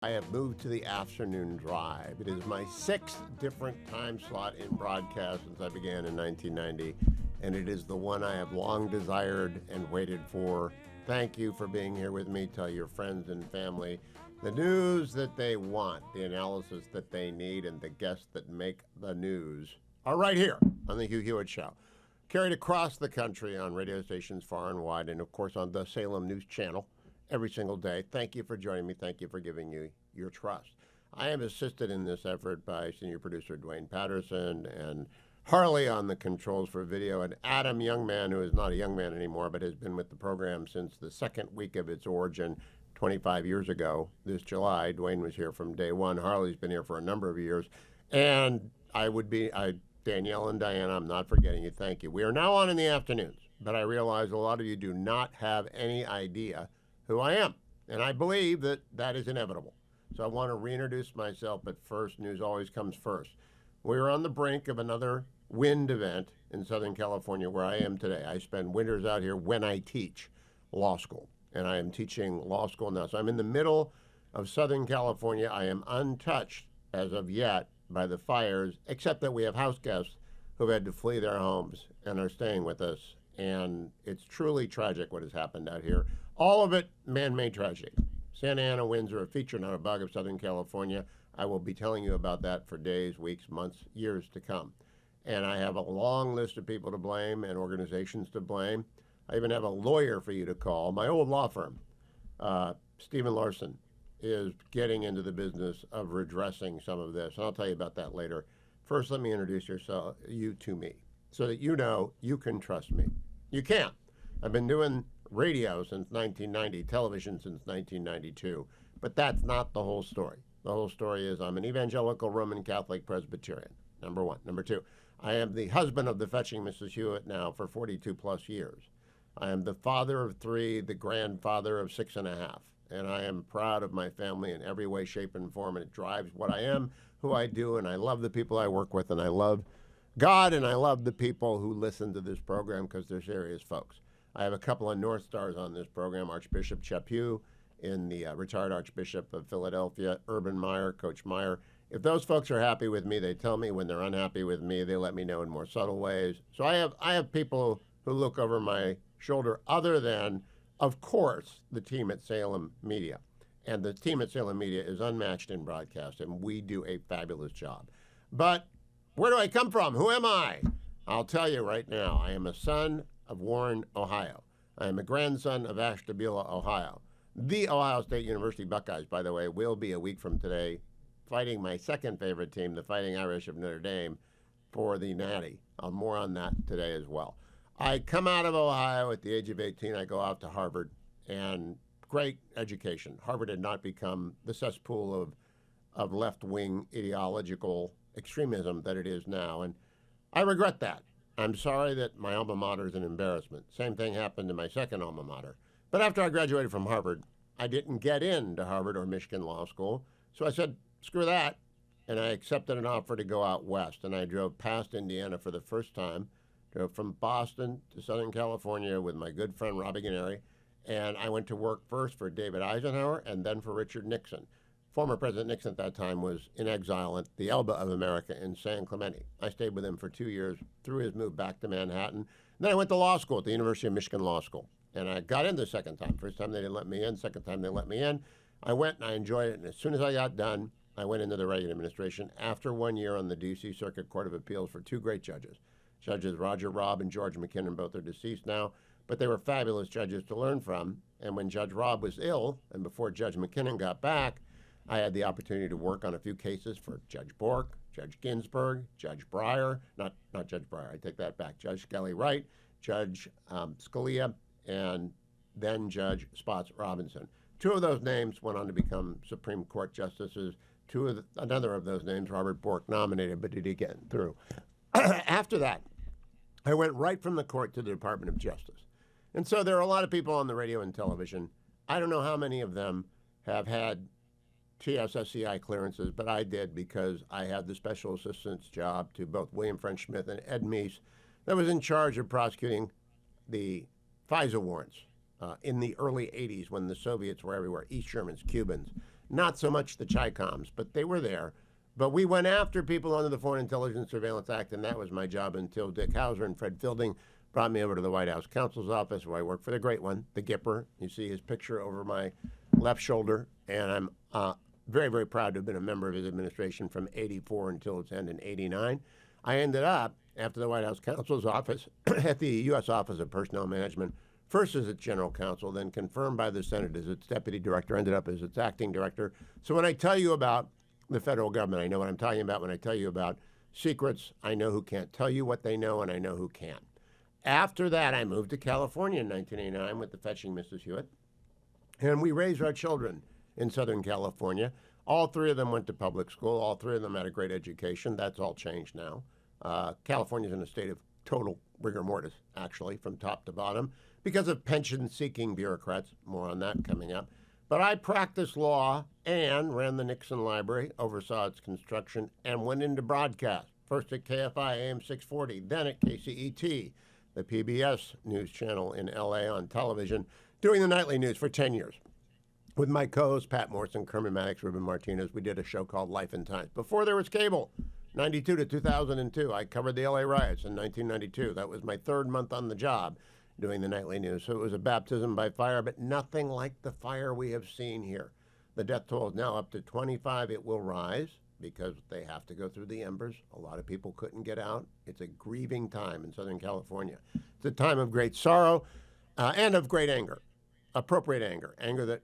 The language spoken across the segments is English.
I have moved to the afternoon drive. It is my sixth different time slot in broadcast since I began in 1990, and it is the one I have long desired and waited for. Thank you for being here with me. Tell your friends and family the news that they want, the analysis that they need, and the guests that make the news are right here on the Hugh Hewitt Show. Carried across the country on radio stations far and wide, and of course on the Salem News Channel every single day. Thank you for joining me. Thank you for giving you your trust. I am assisted in this effort by senior producer Dwayne Patterson and Harley on the controls for video, and Adam Youngman, who is not a young man anymore, but has been with the program since the second week of its origin 25 years ago. This July, Dwayne was here from day one. Harley's been here for a number of years. And Danielle and Diana, I'm not forgetting you. Thank you. We are now on in the afternoons, but I realize a lot of you do not have any idea who I am. And I believe that that is inevitable. So I want to reintroduce myself, but first, news always comes first. We're on the brink of another wind event in Southern California where I am today. I spend winters out here when I teach law school, and I am teaching law school now. So I'm in the middle of Southern California. I am untouched as of yet by the fires, except that we have house guests who've had to flee their homes and are staying with us. And it's truly tragic what has happened out here. All of it man-made tragedy. Santa Ana winds are a feature, not a bug, of Southern California. I will be telling you about that for days, weeks, months, years to come. And I have a long list of people to blame and organizations to blame. I even have a lawyer for you to call. My old law firm, Stephen Larson, is getting into the business of redressing some of this. And I'll tell you about that later. First, let me introduce you to me so that you know you can trust me. You can. I've been doing radio since 1990, television since 1992, but that's not the whole story. The whole story is I'm an evangelical Roman Catholic Presbyterian, number one. Number two, I am the husband of the fetching Mrs. Hewitt now for 42 plus years. I am the father of three, the grandfather of 6.5, and I am proud of my family in every way, shape, and form, and it drives what I am, who I do, and I love the people I work with, and I love God, and I love the people who listen to this program because they're serious folks. I have a couple of North Stars on this program, Archbishop Chaput in the retired Archbishop of Philadelphia, Urban Meyer, Coach Meyer. If those folks are happy with me, they tell me. When they're unhappy with me, they let me know in more subtle ways. So I have people who look over my shoulder other than, of course, the team at Salem Media. And the team at Salem Media is unmatched in broadcast, and we do a fabulous job. But where do I come from? Who am I? I'll tell you right now. I am a son of Warren, Ohio. I am a grandson of Ashtabula, Ohio. The Ohio State University Buckeyes, by the way, will be a week from today fighting my second favorite team, the Fighting Irish of Notre Dame, for the Natty. More on that today as well. I come out of Ohio at the age of 18. I go out to Harvard, and great education. Harvard had not become the cesspool of left-wing ideological extremism that it is now, and I regret that. I'm sorry that my alma mater is an embarrassment. Same thing happened to my second alma mater. But after I graduated from Harvard, I didn't get into Harvard or Michigan Law School. So I said, screw that. And I accepted an offer to go out west. And I drove past Indiana for the first time, drove from Boston to Southern California with my good friend Robbie Gennari. And I went to work first for David Eisenhower and then for Richard Nixon. Former President Nixon at that time was in exile at the Elba of America in San Clemente. I stayed with him for 2 years through his move back to Manhattan. Then I went to law school at the University of Michigan Law School. And I got in the second time. First time they didn't let me in. Second time they let me in. I went and I enjoyed it. And as soon as I got done, I went into the Reagan administration after 1 year on the D.C. Circuit Court of Appeals for two great judges. Judges Roger Robb and George McKinnon, both are deceased now. But they were fabulous judges to learn from. And when Judge Robb was ill, and before Judge McKinnon got back, I had the opportunity to work on a few cases for Judge Bork, Judge Ginsburg, Judge Breyer, not Judge Breyer, I take that back, Judge Skelly Wright, Judge Scalia, and then Judge Spots Robinson. Two of those names went on to become Supreme Court justices. Another of those names, Robert Bork, nominated, but did get through. After that, I went right from the court to the Department of Justice. And so there are a lot of people on the radio and television. I don't know how many of them have had TSSCI clearances, but I did because I had the special assistant's job to both William French Smith and Ed Meese that was in charge of prosecuting the FISA warrants in the early 80s when the Soviets were everywhere, East Germans, Cubans, not so much the Chi-Coms, but they were there. But we went after people under the Foreign Intelligence Surveillance Act, and that was my job until Dick Hauser and Fred Fielding brought me over to the White House counsel's office, where I worked for the great one, the Gipper. You see his picture over my left shoulder, and I'm very, very proud to have been a member of his administration from 84 until its end in 89. I ended up, after the White House counsel's office, at the U.S. Office of Personnel Management, first as its general counsel, then confirmed by the Senate as its deputy director, ended up as its acting director. So when I tell you about the federal government, I know what I'm talking about. When I tell you about secrets, I know who can't tell you what they know, and I know who can. After that, I moved to California in 1989 with the fetching Mrs. Hewitt, and we raised our children in Southern California. All three of them went to public school. All three of them had a great education. That's all changed now. California's in a state of total rigor mortis, actually, from top to bottom, because of pension-seeking bureaucrats. More on that coming up. But I practiced law and ran the Nixon Library, oversaw its construction, and went into broadcast. First at KFI AM 640, then at KCET, the PBS news channel in LA on television, doing the nightly news for 10 years. With my co-hosts, Pat Morrison, Kermit Maddox, Ruben Martinez, we did a show called Life and Times. Before there was cable, 92 to 2002, I covered the LA riots in 1992. That was my third month on the job doing the nightly news. So it was a baptism by fire, but nothing like the fire we have seen here. The death toll is now up to 25. It will rise because they have to go through the embers. A lot of people couldn't get out. It's a grieving time in Southern California. It's a time of great sorrow and of great anger, appropriate anger, anger that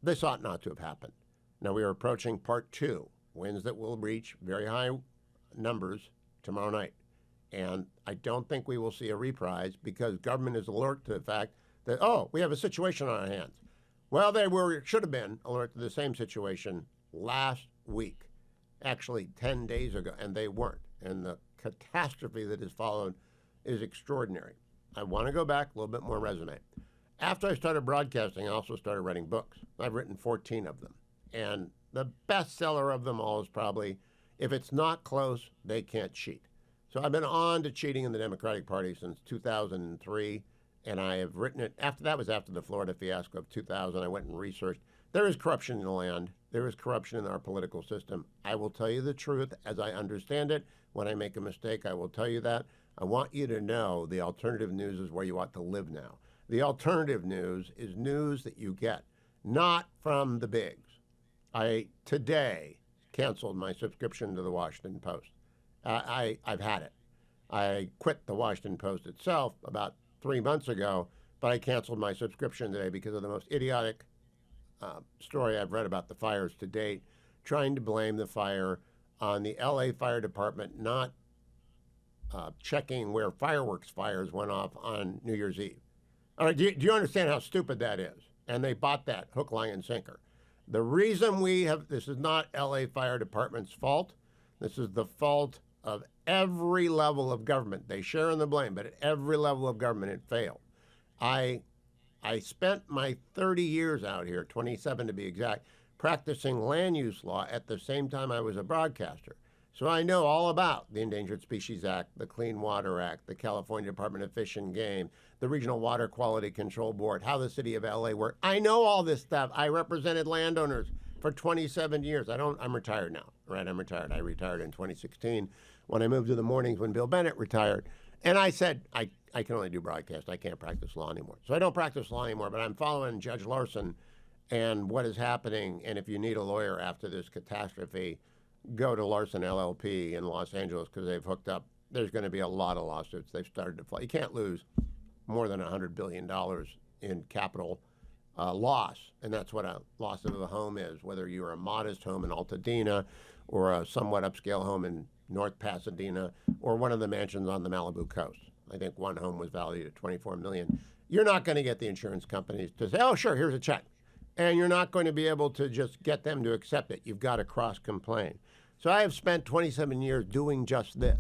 this ought not to have happened. Now we are approaching part 2, winds that will reach very high numbers tomorrow night. And I don't think we will see a reprise because government is alert to the fact that, oh, we have a situation on our hands. Well, they should have been alert to the same situation last week, actually 10 days ago, and they weren't. And the catastrophe that has followed is extraordinary. I want to go back a little bit more resume. After I started broadcasting, I also started writing books. I've written 14 of them. And the bestseller of them all is probably, if it's not close, they can't cheat. So I've been on to cheating in the Democratic Party since 2003, and I have written it. After that was after the Florida fiasco of 2000. I went and researched. There is corruption in the land. There is corruption in our political system. I will tell you the truth as I understand it. When I make a mistake, I will tell you that. I want you to know the alternative news is where you ought to live now. The alternative news is news that you get, not from the bigs. I today canceled my subscription to the Washington Post. I've had it. I quit the Washington Post itself about 3 months ago, but I canceled my subscription today because of the most idiotic story I've read about the fires to date, trying to blame the fire on the LA Fire Department not checking where fireworks fires went off on New Year's Eve. All right, do you understand how stupid that is? And they bought that hook, line, and sinker. The reason this is not LA Fire Department's fault. This is the fault of every level of government. They share in the blame, but at every level of government, it failed. I spent my 30 years out here, 27 to be exact, practicing land use law at the same time I was a broadcaster. So I know all about the Endangered Species Act, the Clean Water Act, the California Department of Fish and Game, the Regional Water Quality Control Board, how the city of LA worked. I know all this stuff. I represented landowners for 27 years. I'm retired now, right? I'm retired. I retired in 2016 when I moved to the mornings when Bill Bennett retired. And I said, I can only do broadcast. I can't practice law anymore. So I don't practice law anymore, but I'm following Judge Larson and what is happening. And if you need a lawyer after this catastrophe, go to Larson LLP in Los Angeles because they've hooked up. There's going to be a lot of lawsuits. They've started to fly. You can't lose more than $100 billion in capital loss, and that's what a loss of a home is, whether you're a modest home in Altadena or a somewhat upscale home in North Pasadena or one of the mansions on the Malibu coast. I think one home was valued at $24 million. You're not going to get the insurance companies to say, oh, sure, here's a check. And you're not going to be able to just get them to accept it. You've got to cross-complain. So I have spent 27 years doing just this.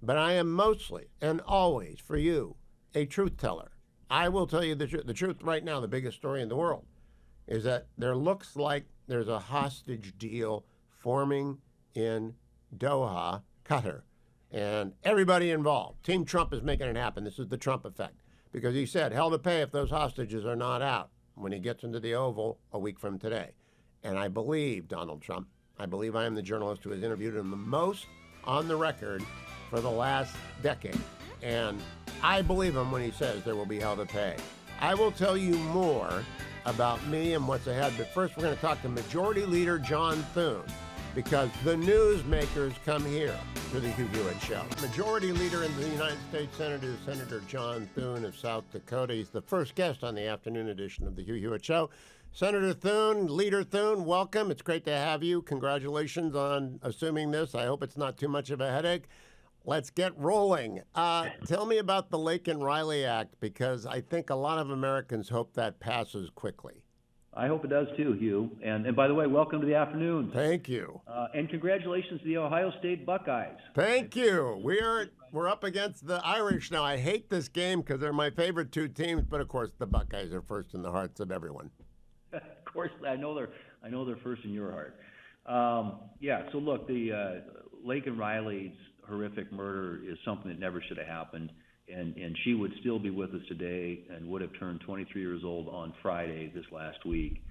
But I am mostly and always, for you, a truth teller. I will tell you the truth. The truth right now, the biggest story in the world, is that there looks like there's a hostage deal forming in Doha, Qatar. And everybody involved. Team Trump is making it happen. This is the Trump effect. Because he said, hell to pay if those hostages are not out when he gets into the Oval a week from today. and I believe Donald Trump. I believe I am the journalist who has interviewed him the most on the record for the last decade. And I believe him when he says there will be hell to pay. I will tell you more about me and what's ahead, but first we're going to talk to Majority Leader John Thune, because the newsmakers come here to the Hugh Hewitt Show. Majority Leader in the United States Senate is Senator John Thune of South Dakota. He's the first guest on the afternoon edition of the Hugh Hewitt Show. Senator Thune, Leader Thune, welcome. It's great to have you. Congratulations on assuming this. I hope it's not too much of a headache. Let's get rolling. Tell me about the Lake and Riley Act, because I think a lot of Americans hope that passes quickly. I hope it does too, Hugh. And by the way, welcome to the afternoon. Thank you. And congratulations to the Ohio State Buckeyes. Thank you. We're up against the Irish now. I hate this game because they're my favorite two teams, but of course the Buckeyes are first in the hearts of everyone. Of course, I know they're first in your heart. So look, the Lake and Riley's horrific murder is something that never should have happened, and she would still be with us today and would have turned 23 years old on Friday this last week.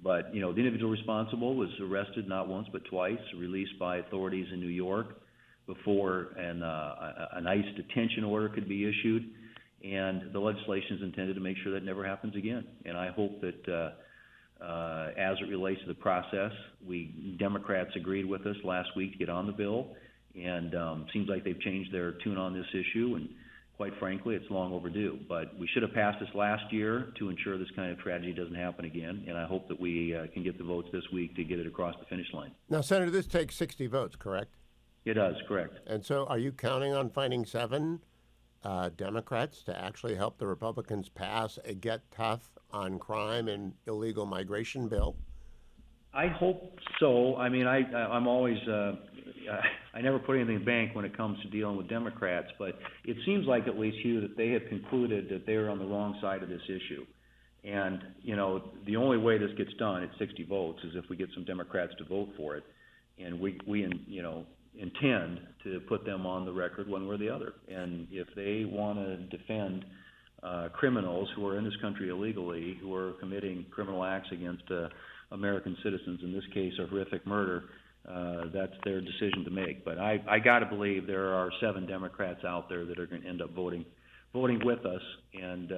But the individual responsible was arrested not once but twice, released by authorities in New York before an ICE detention order could be issued, and the legislation is intended to make sure that never happens again. And I hope that as it relates to the process, Democrats agreed with us last week to get on the bill. And seems like they've changed their tune on this issue, and quite frankly, it's long overdue. But we should have passed this last year to ensure this kind of tragedy doesn't happen again, and I hope that we can get the votes this week to get it across the finish line. Now, Senator, this takes 60 votes, correct? It does, correct. And so are you counting on finding 7 Democrats to actually help the Republicans pass a Get Tough on crime and illegal migration bill? I hope so. I mean, I'm always I never put anything in the bank when it comes to dealing with Democrats, but it seems like, at least, Hugh, that they have concluded that they're on the wrong side of this issue. And the only way this gets done at 60 votes is if we get some Democrats to vote for it, and we intend to put them on the record one way or the other. And if they want to defend criminals who are in this country illegally, who are committing criminal acts against American citizens, in this case a horrific murder, that's their decision to make. But I got to believe there are 7 Democrats out there that are going to end up voting with us and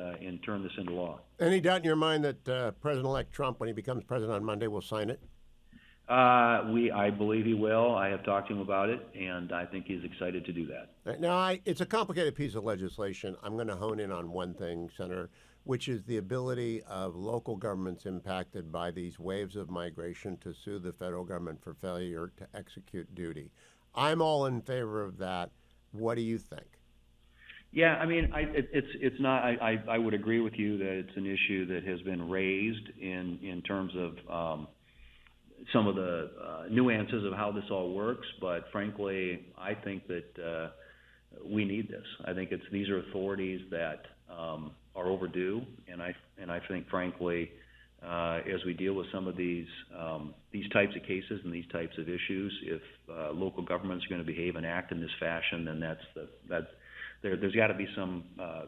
turn this into law. Any doubt in your mind that President-elect Trump, when he becomes president on Monday, will sign it? I believe he will. I have talked to him about it, and I think he's excited to do that. Now, it's a complicated piece of legislation. I'm going to hone in on one thing, Senator, which is the ability of local governments impacted by these waves of migration to sue the federal government for failure to execute duty. I'm all in favor of that. What do you think? Yeah, I mean, it's not. I would agree with you that it's an issue that has been raised in terms of some of the nuances of how this all works. But frankly, I think that we need this. I think these are authorities that are overdue, and I think, frankly, as we deal with some of these types of cases and these types of issues, if local governments are going to behave and act in this fashion, then there's got to be some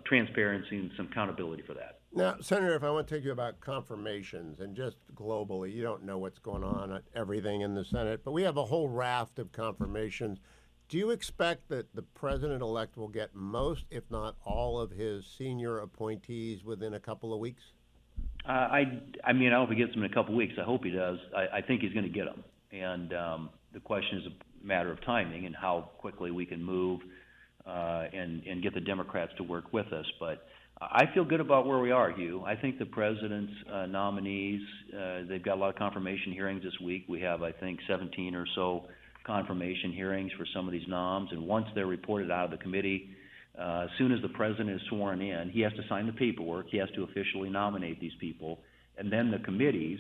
transparency and some accountability for that. Now, Senator, if I want to take you about confirmations and just globally, you don't know what's going on at everything in the Senate, but we have a whole raft of confirmations. Do you expect that the president-elect will get most, if not all, of his senior appointees within a couple of weeks? I mean, I hope he gets them in a couple of weeks. I hope he does. I think he's going to get them. And the question is a matter of timing and how quickly we can move and get the Democrats to work with us. But I feel good about where we are, Hugh. I think the president's nominees, they've got a lot of confirmation hearings this week. We have, I think, 17 or so confirmation hearings for some of these noms, and once they're reported out of the committee, as soon as the president is sworn in, he has to sign the paperwork. He has to officially nominate these people, and then the committees,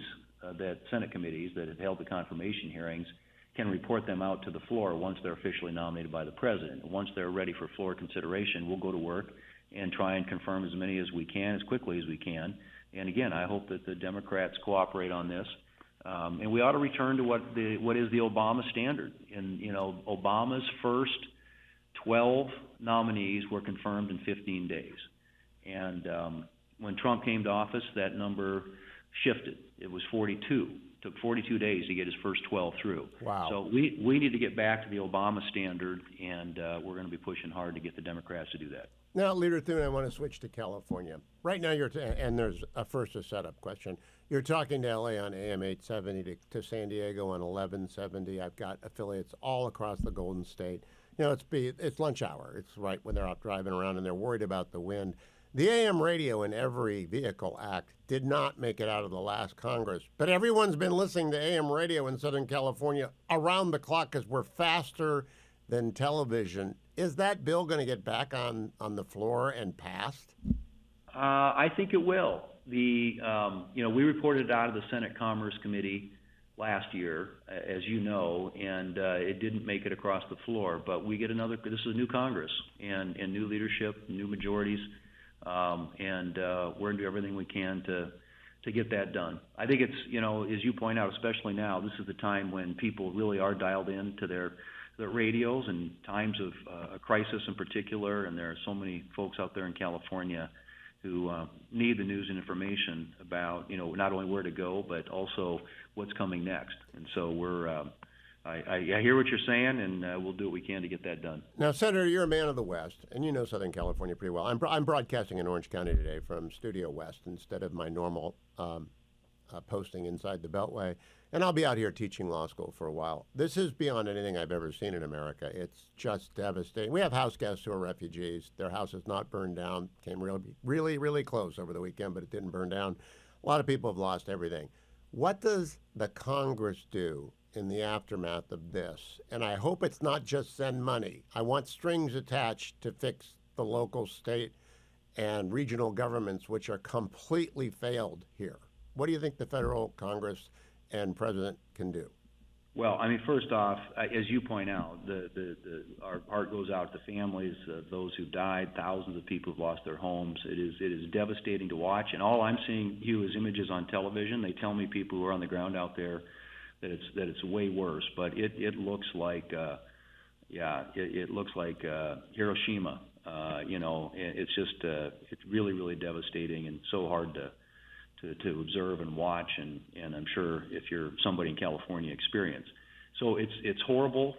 Senate committees that have held the confirmation hearings, can report them out to the floor once they're officially nominated by the president. Once they're ready for floor consideration, we'll go to work and try and confirm as many as we can, as quickly as we can. And again, I hope that the Democrats cooperate on this. And we ought to return to what is the Obama standard. And, Obama's first 12 nominees were confirmed in 15 days. And when Trump came to office, that number shifted. it was 42. Took 42 days to get his first 12 through. Wow. So we need to get back to the Obama standard, and we're going to be pushing hard to get the Democrats to do that. Now, Leader Thune, I want to switch to California. Right now, and there's a setup question. You're talking to LA on AM 870 to San Diego on 1170. I've got affiliates all across the Golden State. You know, it's lunch hour. It's right when they're out driving around and they're worried about the wind. The AM radio in every vehicle act did not make it out of the last Congress, but everyone's been listening to AM radio in Southern California around the clock because we're faster than television. Is that bill going to get back on the floor and passed? I think it will. We reported it out of the Senate Commerce Committee last year, as you know, and it didn't make it across the floor. But we get this is a new Congress and new leadership, new majorities. And we're going to do everything we can to get that done. I think it's, as you point out, especially now, this is the time when people really are dialed in to their radios and times of a crisis in particular, and there are so many folks out there in California who need the news and information about, not only where to go, but also what's coming next. And so I hear what you're saying, and we'll do what we can to get that done. Now, Senator, you're a man of the West, and you know Southern California pretty well. I'm broadcasting in Orange County today from Studio West instead of my normal posting inside the Beltway, and I'll be out here teaching law school for a while. This is beyond anything I've ever seen in America. It's just devastating. We have house guests who are refugees. Their house is not burned down. Came really, really close over the weekend, but it didn't burn down. A lot of people have lost everything. What does the Congress do in the aftermath of this? And I hope it's not just send money. I want strings attached to fix the local, state, and regional governments, which are completely failed here. What do you think the federal Congress and president can do? Well, I mean, first off, as you point out, our heart goes out to families of those who died, thousands of people who've lost their homes. It is devastating to watch, and all I'm seeing, Hugh, is images on television. They tell me people who are on the ground out there that it's way worse, but it looks like it looks like Hiroshima. It's just it's really, really devastating and so hard to observe and watch, and I'm sure if you're somebody in California, experience. So it's horrible.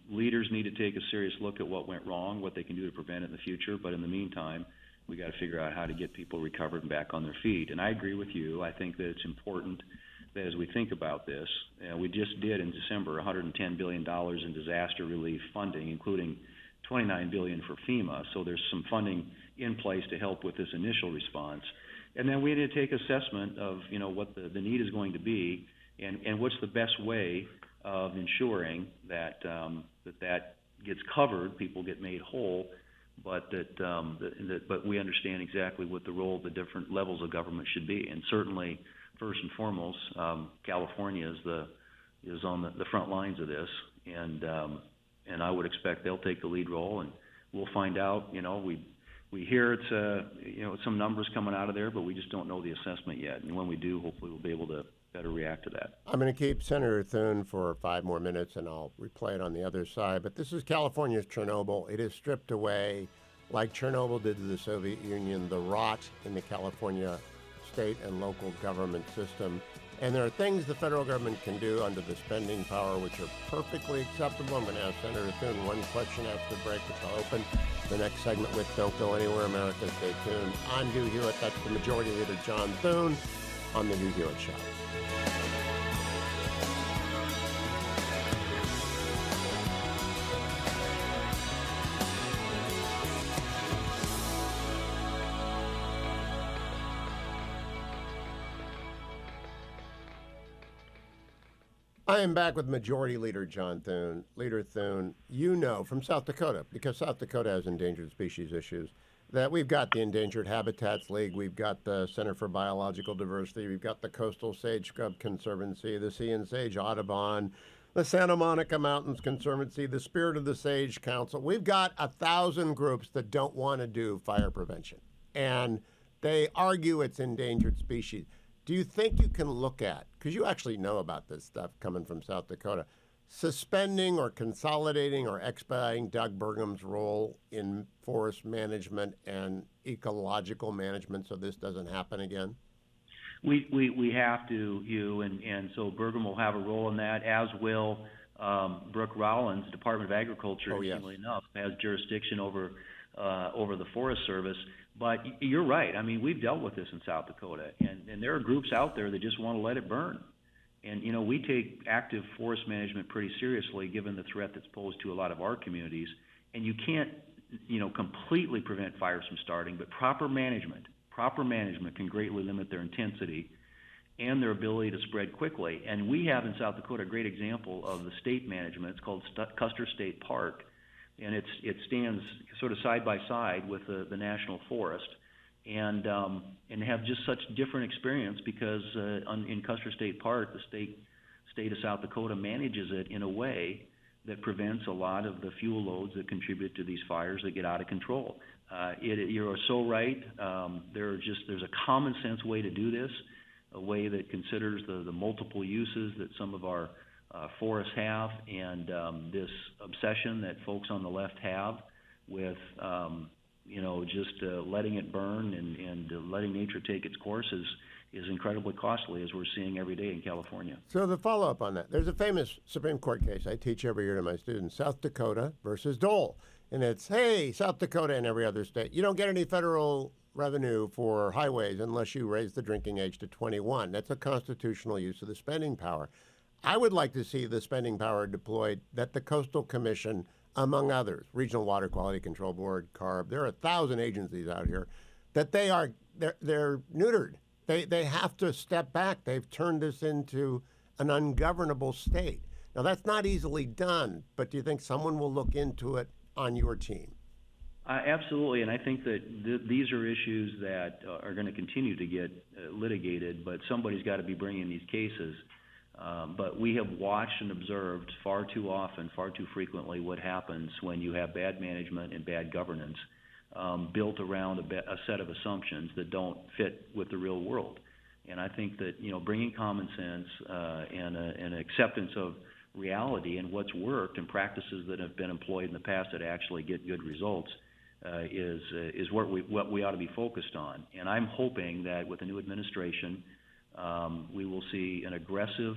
Leaders need to take a serious look at what went wrong, what they can do to prevent it in the future. But in the meantime, we got to figure out how to get people recovered and back on their feet. And I agree with you. I think that it's important that as we think about this, we just did in December $110 billion in disaster relief funding, including $29 billion for FEMA. So there's some funding in place to help with this initial response. And then we need to take assessment of, what the need is going to be and what's the best way of ensuring that that gets covered, people get made whole, but but we understand exactly what the role of the different levels of government should be. And certainly, first and foremost, California is on the front lines of this, and I would expect they'll take the lead role, and we'll find out. We hear it's some numbers coming out of there, but we just don't know the assessment yet. And when we do, hopefully we'll be able to better react to that. I'm going to keep Senator Thune for 5 more minutes, and I'll replay it on the other side. But this is California's Chernobyl. It is stripped away, like Chernobyl did to the Soviet Union, the rot in the California state and local government system. And there are things the federal government can do under the spending power which are perfectly acceptable. I'm going to ask Senator Thune one question after the break, which I'll open the next segment with. Don't go anywhere, America. Stay tuned. I'm Hugh Hewitt. That's the Majority Leader, John Thune, on the Hugh Hewitt Show. I am back with Majority Leader John Thune. Leader Thune, you know from South Dakota, because South Dakota has endangered species issues, that we've got the Endangered Habitats League, we've got the Center for Biological Diversity, we've got the Coastal Sage Scrub Conservancy, the Sea and Sage Audubon, the Santa Monica Mountains Conservancy, the Spirit of the Sage Council. We've got 1,000 groups that don't want to do fire prevention, and they argue it's endangered species. Do you think you can look at, because you actually know about this stuff coming from South Dakota, suspending or consolidating or expediting Doug Burgum's role in forest management and ecological management so this doesn't happen again? We have to, Hugh, and so Burgum will have a role in that, as will Brooke Rollins, Department of Agriculture, interestingly enough, has jurisdiction over the Forest Service. But you're right. I mean, we've dealt with this in South Dakota, and there are groups out there that just want to let it burn. And, we take active forest management pretty seriously, given the threat that's posed to a lot of our communities. And you can't, completely prevent fires from starting, but proper management can greatly limit their intensity and their ability to spread quickly. And we have in South Dakota a great example of the state management. It's called Custer State Park, and it stands sort of side by side with the national forest, and have just such different experience because in Custer State Park, the state of South Dakota manages it in a way that prevents a lot of the fuel loads that contribute to these fires that get out of control. You're so right. There's a common sense way to do this, a way that considers the multiple uses that some of our forests have, and this obsession that folks on the left have with just letting it burn and letting nature take its course is incredibly costly, as we're seeing every day in California. So the follow-up on that, there's a famous Supreme Court case I teach every year to my students, South Dakota versus Dole. And it's, hey, South Dakota and every other state, you don't get any federal revenue for highways unless you raise the drinking age to 21. That's a constitutional use of the spending power. I would like to see the spending power deployed that the Coastal Commission, among others, Regional Water Quality Control Board, CARB, there are 1,000 agencies out here, that they're neutered. They have to step back. They've turned this into an ungovernable state. Now, that's not easily done, but do you think someone will look into it on your team? Absolutely, and I think that these are issues that are going to continue to get litigated, but somebody's got to be bringing these cases. But we have watched and observed far too often, far too frequently, what happens when you have bad management and bad governance built around a set of assumptions that don't fit with the real world. And I think that bringing common sense and an acceptance of reality and what's worked and practices that have been employed in the past that actually get good results is what we ought to be focused on. And I'm hoping that with the new administration, we will see an aggressive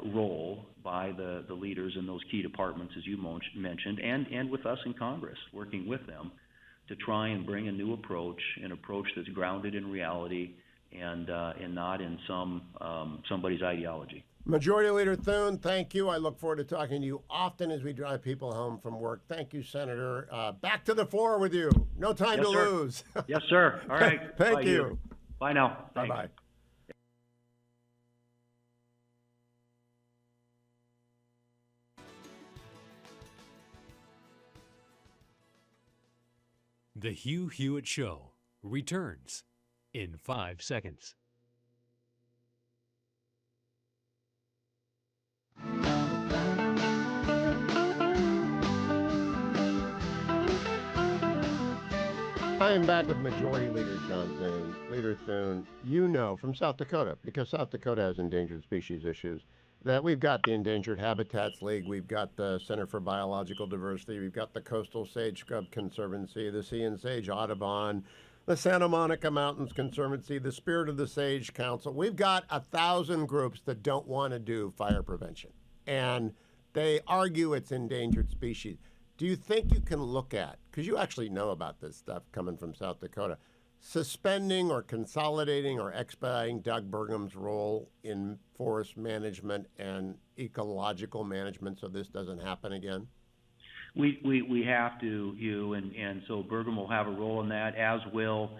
role by the leaders in those key departments, as you mentioned, and with us in Congress, working with them to try and bring a new approach, an approach that's grounded in reality and not in somebody's ideology. Majority Leader Thune, thank you. I look forward to talking to you often as we drive people home from work. Thank you, Senator. Back to the floor with you. No time to lose. Yes, sir. All right. Thank you. Bye now. Bye-bye. The Hugh Hewitt Show returns in 5 seconds. I am back with Majority Leader John Thune. Leader Thune, you know from South Dakota, because South Dakota has endangered species issues, that we've got the Endangered Habitats League, we've got the Center for Biological Diversity, we've got the Coastal Sage Scrub Conservancy, the Sea and Sage Audubon, the Santa Monica Mountains Conservancy, the Spirit of the Sage Council. We've got 1,000 groups that don't want to do fire prevention, and they argue it's endangered species. Do you think you can look at, because you actually know about this stuff coming from South Dakota, suspending or consolidating or expediting Doug Burgum's role in forest management and ecological management so this doesn't happen again? We have to, Hugh, and so Burgum will have a role in that, as will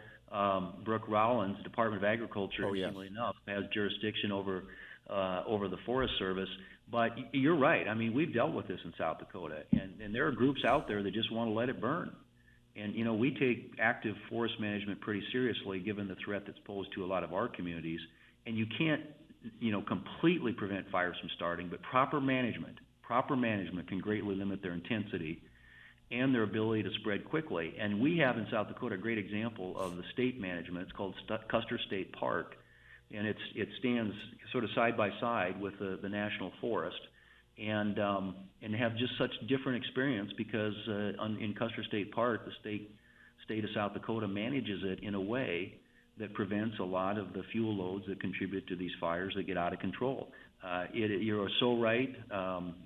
Brooke Rollins, Department of Agriculture, interestingly enough, has jurisdiction over the Forest Service. But you're right. I mean, we've dealt with this in South Dakota, and there are groups out there that just want to let it burn. And, we take active forest management pretty seriously, given the threat that's posed to a lot of our communities. And you can't, completely prevent fires from starting, but proper management can greatly limit their intensity and their ability to spread quickly. And we have in South Dakota a great example of the state management. It's called Custer State Park, and it stands sort of side by side with the national forest. And have just such different experience because in Custer State Park, the state of South Dakota manages it in a way that prevents a lot of the fuel loads that contribute to these fires that get out of control. You're so right.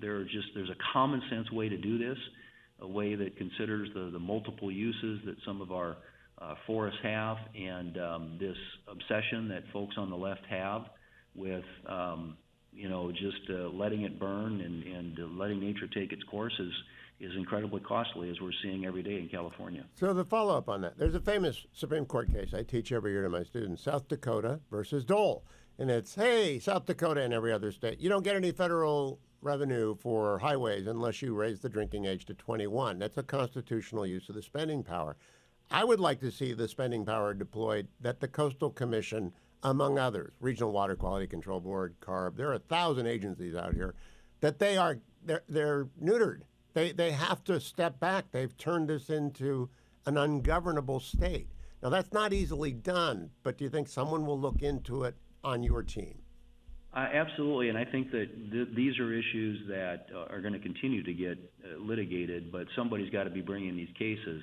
There's a common sense way to do this, a way that considers the multiple uses that some of our forests have, and this obsession that folks on the left have with just letting it burn and letting nature take its course is incredibly costly, as we're seeing every day in California. So the follow-up on that, there's a famous Supreme Court case I teach every year to my students, South Dakota versus Dole. And it's, hey, South Dakota and every other state, you don't get any federal revenue for highways unless you raise the drinking age to 21. That's a constitutional use of the spending power. I would like to see the spending power deployed that the Coastal Commission, among others, Regional Water Quality Control Board, CARB, there are 1,000 agencies out here, that they're neutered. They have to step back. They've turned this into an ungovernable state. Now, that's not easily done, but do you think someone will look into it on your team? Absolutely, and I think that these are issues that are going to continue to get litigated, but somebody's got to be bringing these cases.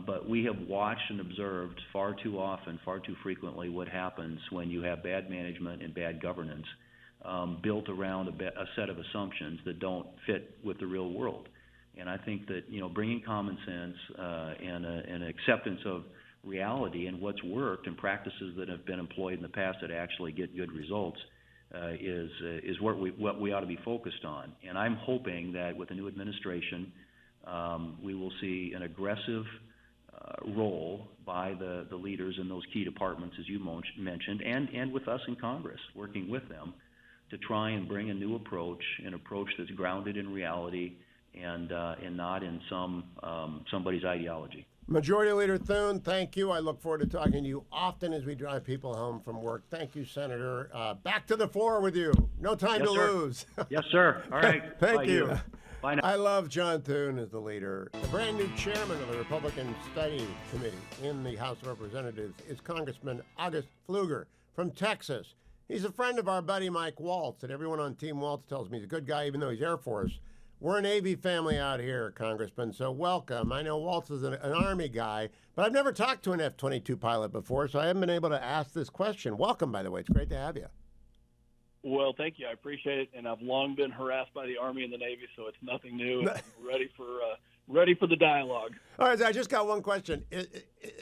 But we have watched and observed far too often, far too frequently, what happens when you have bad management and bad governance built around a set of assumptions that don't fit with the real world. And I think that bringing common sense and an acceptance of reality and what's worked and practices that have been employed in the past that actually get good results is what we ought to be focused on. And I'm hoping that with the new administration, we will see an aggressive role by the leaders in those key departments, as you mentioned, and with us in Congress, working with them to try and bring a new approach, an approach that's grounded in reality and not in somebody's ideology. Majority Leader Thune, thank you. I look forward to talking to you often as we drive people home from work. Thank you, Senator. Back to the floor with you. No time to lose. Yes, sir. All right. Thank you. Bye now. I love John Thune as the leader. The brand new chairman of the Republican Study Committee in the House of Representatives is Congressman Pfluger from Texas. He's a friend of our buddy Mike Waltz, and everyone on Team Waltz tells me he's a good guy, even though he's Air Force. We're a Navy family out here, Congressman, so welcome. I know Waltz is an Army guy, but I've never talked to an F-22 pilot before, so I haven't been able to ask this question. Welcome, by the way. It's great to have you. Well, thank you. I appreciate it, and I've long been harassed by the Army and the Navy, so it's nothing new. And I'm ready for the dialogue. All right, I just got one question.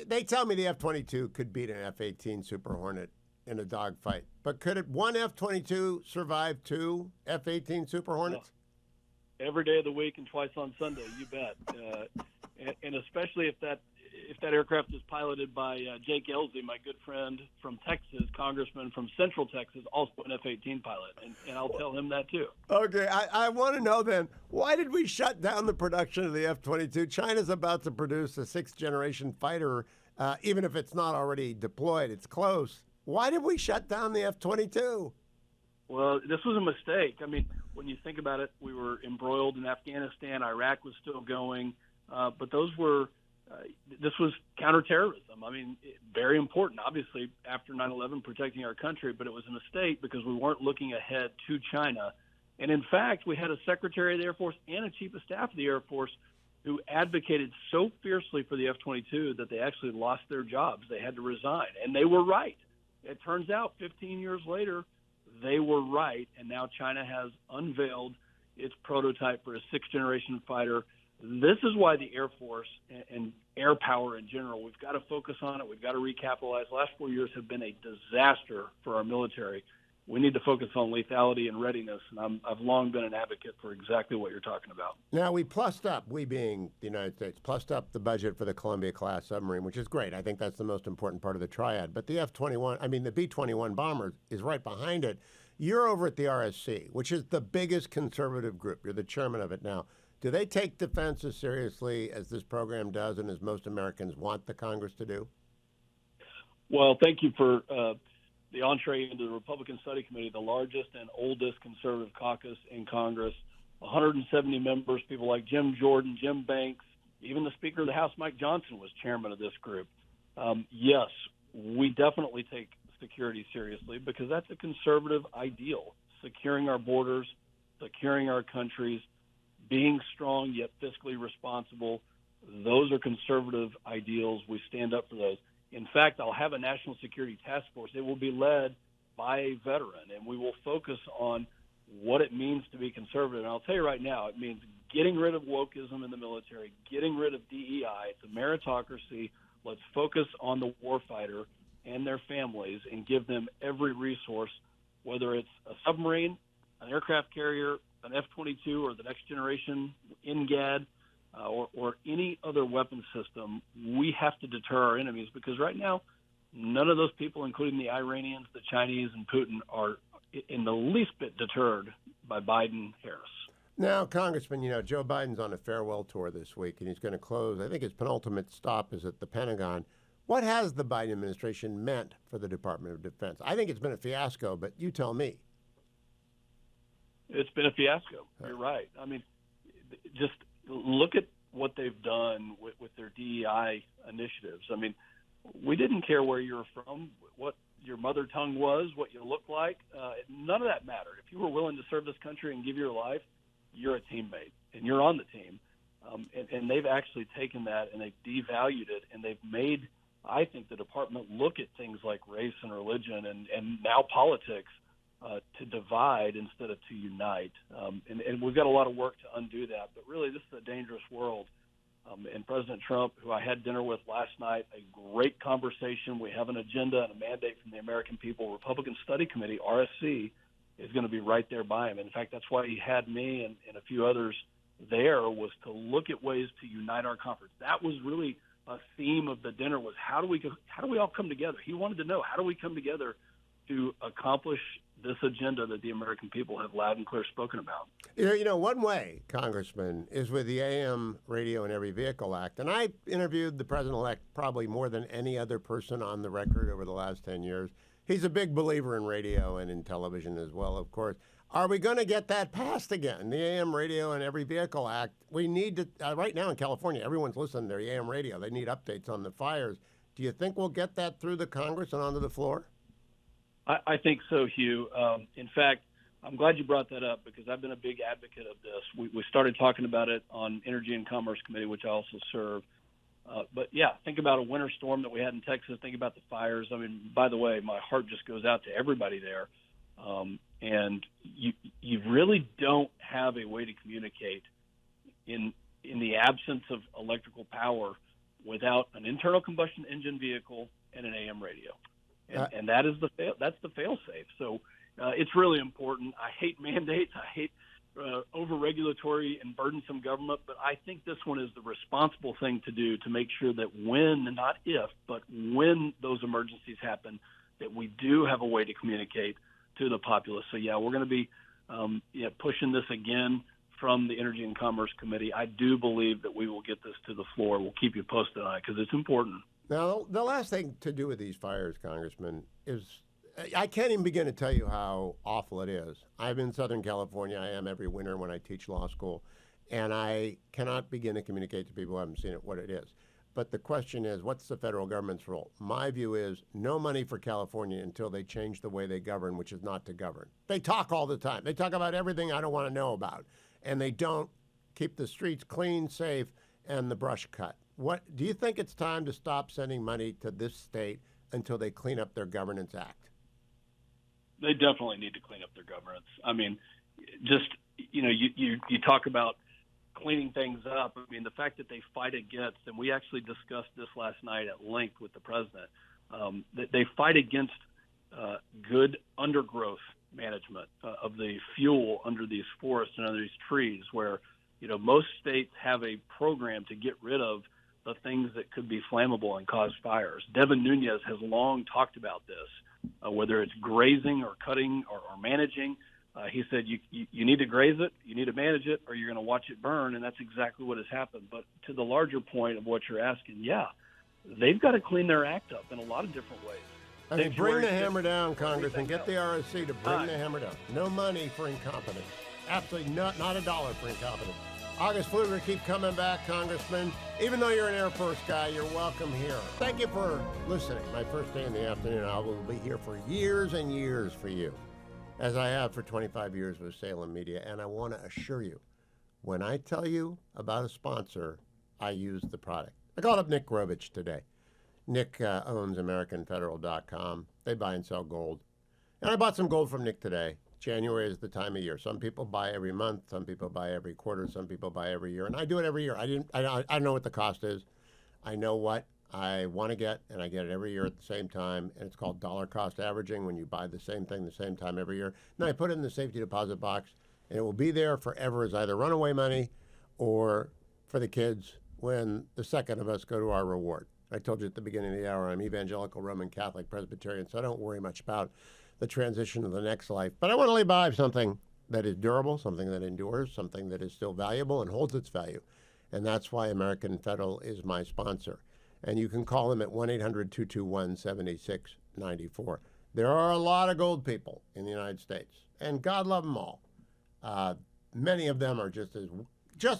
They tell me the F-22 could beat an F-18 Super Hornet in a dogfight, but could one F-22 survive two F-18 Super Hornets? Every day of the week and twice on Sunday, you bet. And especially if that aircraft is piloted by Jake Elsey, my good friend from Texas, Congressman from Central Texas, also an F-18 pilot, and I'll tell him that too. Okay, I want to know then, why did we shut down the production of the F-22? China's about to produce a sixth-generation fighter, even if it's not already deployed. It's close. Why did we shut down the F-22? Well, this was a mistake. I mean, when you think about it, we were embroiled in Afghanistan. Iraq was still going. But those were this was counterterrorism. I mean, very important, obviously, after 9/11, protecting our country. But it was a mistake because we weren't looking ahead to China. And, in fact, we had a Secretary of the Air Force and a Chief of Staff of the Air Force who advocated so fiercely for the F-22 that they actually lost their jobs. They had to resign. And they were right. It turns out 15 years later, they were right, and now China has unveiled its prototype for a sixth-generation fighter. This is why the Air Force and air power in general, we've got to focus on it. We've got to recapitalize. The last 4 years have been a disaster for our military. We need to focus on lethality and readiness, and I've long been an advocate for exactly what you're talking about. Now, we plussed up, we being the United States, plussed up the budget for the Columbia-class submarine, which is great. I think that's the most important part of the triad. But the the B-21 bomber is right behind it. You're over at the RSC, which is the biggest conservative group. You're the chairman of it now. Do they take defense as seriously as this program does and as most Americans want the Congress to do? Well, thank you for the entree into the Republican Study Committee, the largest and oldest conservative caucus in Congress. 170 members, people like Jim Jordan, Jim Banks, even the Speaker of the House, Mike Johnson, was chairman of this group. Yes, we definitely take security seriously because that's a conservative ideal, securing our borders, securing our countries, being strong yet fiscally responsible. Those are conservative ideals. We stand up for those. In fact, I'll have a national security task force. It will be led by a veteran, and we will focus on what it means to be conservative. And I'll tell you right now, it means getting rid of wokeism in the military, getting rid of DEI. It's a meritocracy. Let's focus on the warfighter and their families and give them every resource, whether it's a submarine, an aircraft carrier, an F-22, or the next generation NGAD, or any other weapon system. We have to deter our enemies, because right now, none of those people, including the Iranians, the Chinese, and Putin, are in the least bit deterred by Biden-Harris. Now, Congressman, Joe Biden's on a farewell tour this week, and he's going to close. I think his penultimate stop is at the Pentagon. What has the Biden administration meant for the Department of Defense? I think it's been a fiasco, but you tell me. It's been a fiasco. You're right. I mean, just look at what they've done with their DEI initiatives. I mean, we didn't care where you were from, what your mother tongue was, what you looked like. None of that mattered. If you were willing to serve this country and give your life, you're a teammate, and you're on the team. And they've actually taken that, and they've devalued it, and they've made, I think, the department look at things like race and religion and now politics to divide instead of to unite. And we've got a lot of work to undo that. But really, this is a dangerous world. And President Trump, who I had dinner with last night, a great conversation. We have an agenda and a mandate from the American People Republican Study Committee, RSC, is going to be right there by him. In fact, that's why he had me and a few others there, was to look at ways to unite our conference. That was really a theme of the dinner, was how do we all come together? He wanted to know, how do we come together to accomplish this agenda that the American people have loud and clear spoken about? One way, Congressman, is with the AM Radio in Every Vehicle Act. And I interviewed the president-elect probably more than any other person on the record over the last 10 years. He's a big believer in radio and in television as well, of course. Are we going to get that passed again? The AM Radio and Every Vehicle Act, we need to, right now in California, everyone's listening to their AM radio. They need updates on the fires. Do you think we'll get that through the Congress and onto the floor? I think so, Hugh. In fact, I'm glad you brought that up, because I've been a big advocate of this. We started talking about it on Energy and Commerce Committee, which I also serve. But, yeah, think about a winter storm that we had in Texas. Think about the fires. I mean, by the way, my heart just goes out to everybody there. And you really don't have a way to communicate in the absence of electrical power without an internal combustion engine vehicle and an AM radio. And that is that's the fail-safe. So it's really important. I hate mandates. I hate over-regulatory and burdensome government, but I think this one is the responsible thing to do, to make sure that when, not if, but when those emergencies happen, that we do have a way to communicate to the populace. So, yeah, we're going to be pushing this again from the Energy and Commerce Committee. I do believe that we will get this to the floor. We'll keep you posted on it, because it's important. Now, the last thing to do with these fires, Congressman, is I can't even begin to tell you how awful it is. I'm in Southern California. I am every winter when I teach law school, and I cannot begin to communicate to people who haven't seen it what it is. But the question is, what's the federal government's role? My view is no money for California until they change the way they govern, which is not to govern. They talk all the time. They talk about everything I don't want to know about, and they don't keep the streets clean, safe, and the brush cut. What do you think it's time to stop sending money to this state until they clean up their governance act? They definitely need to clean up their governance. I mean, just, you talk about cleaning things up. I mean, the fact that they fight against, and we actually discussed this last night at length with the president, that they fight against good undergrowth management of the fuel under these forests and under these trees, where, most states have a program to get rid of the things that could be flammable and cause fires. Devin Nunes has long talked about this, whether it's grazing or cutting or managing. He said you need to graze it, you need to manage it, or you're going to watch it burn, and that's exactly what has happened. But to the larger point of what you're asking, yeah, they've got to clean their act up in a lot of different ways. I mean, bring the hammer down, Congressman. Get the RSC to bring the hammer down. No money for incompetence. Absolutely not a dollar for incompetence. August Pfluger, keep coming back, Congressman. Even though you're an Air Force guy, you're welcome here. Thank you for listening. My first day in the afternoon, I will be here for years and years for you, as I have for 25 years with Salem Media. And I want to assure you, when I tell you about a sponsor, I use the product. I called up Nick Grovich today. Nick owns AmericanFederal.com. They buy and sell gold. And I bought some gold from Nick today. January is the time of year. Some people buy every month. Some people buy every quarter. Some people buy every year. And I do it every year. I don't know what the cost is. I know what I want to get, and I get it every year at the same time. And it's called dollar cost averaging when you buy the same thing the same time every year. And I put it in the safety deposit box, and it will be there forever as either runaway money or for the kids when the second of us go to our reward. I told you at the beginning of the hour, I'm evangelical, Roman Catholic, Presbyterian, so I don't worry much about the transition to the next life. But I want to leave behind something that is durable, something that endures, something that is still valuable and holds its value. And that's why American Federal is my sponsor. And you can call them at 1-800-221-7694. There are a lot of gold people in the United States, and God love them all. Many of them are just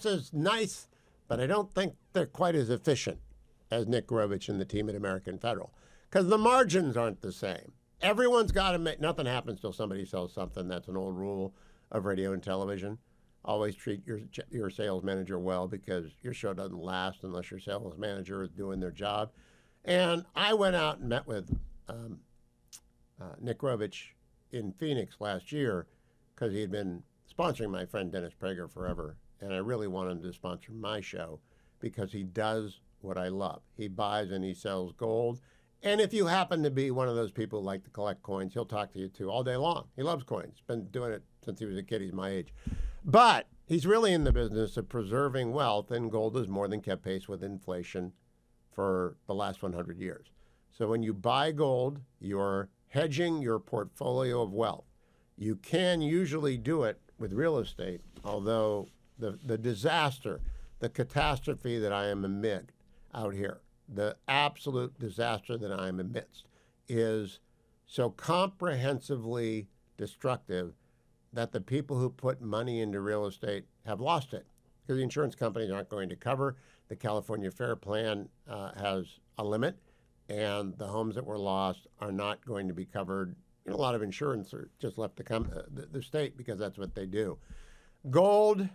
as nice, but I don't think they're quite as efficient as Nick Grovich and the team at American Federal, because the margins aren't the same. Everyone's got to make, nothing happens till somebody sells something. That's an old rule of radio and television. Always treat your sales manager well, because your show doesn't last unless your sales manager is doing their job. And I went out and met with Nick Grovich in Phoenix last year because he had been sponsoring my friend Dennis Prager forever. And I really wanted him to sponsor my show because he does what I love. He buys and he sells gold. And if you happen to be one of those people who like to collect coins, he'll talk to you too all day long. He loves coins. He's been doing it since he was a kid. He's my age. But he's really in the business of preserving wealth, and gold has more than kept pace with inflation for the last 100 years. So when you buy gold, you're hedging your portfolio of wealth. You can usually do it with real estate, although the disaster, the catastrophe that I am amid out here, the absolute disaster that I am amidst, is so comprehensively destructive that the people who put money into real estate have lost it, because the insurance companies aren't going to cover. The California Fair Plan has a limit, and the homes that were lost are not going to be covered. A lot of insurance are just left to the state, because that's what they do. Gold,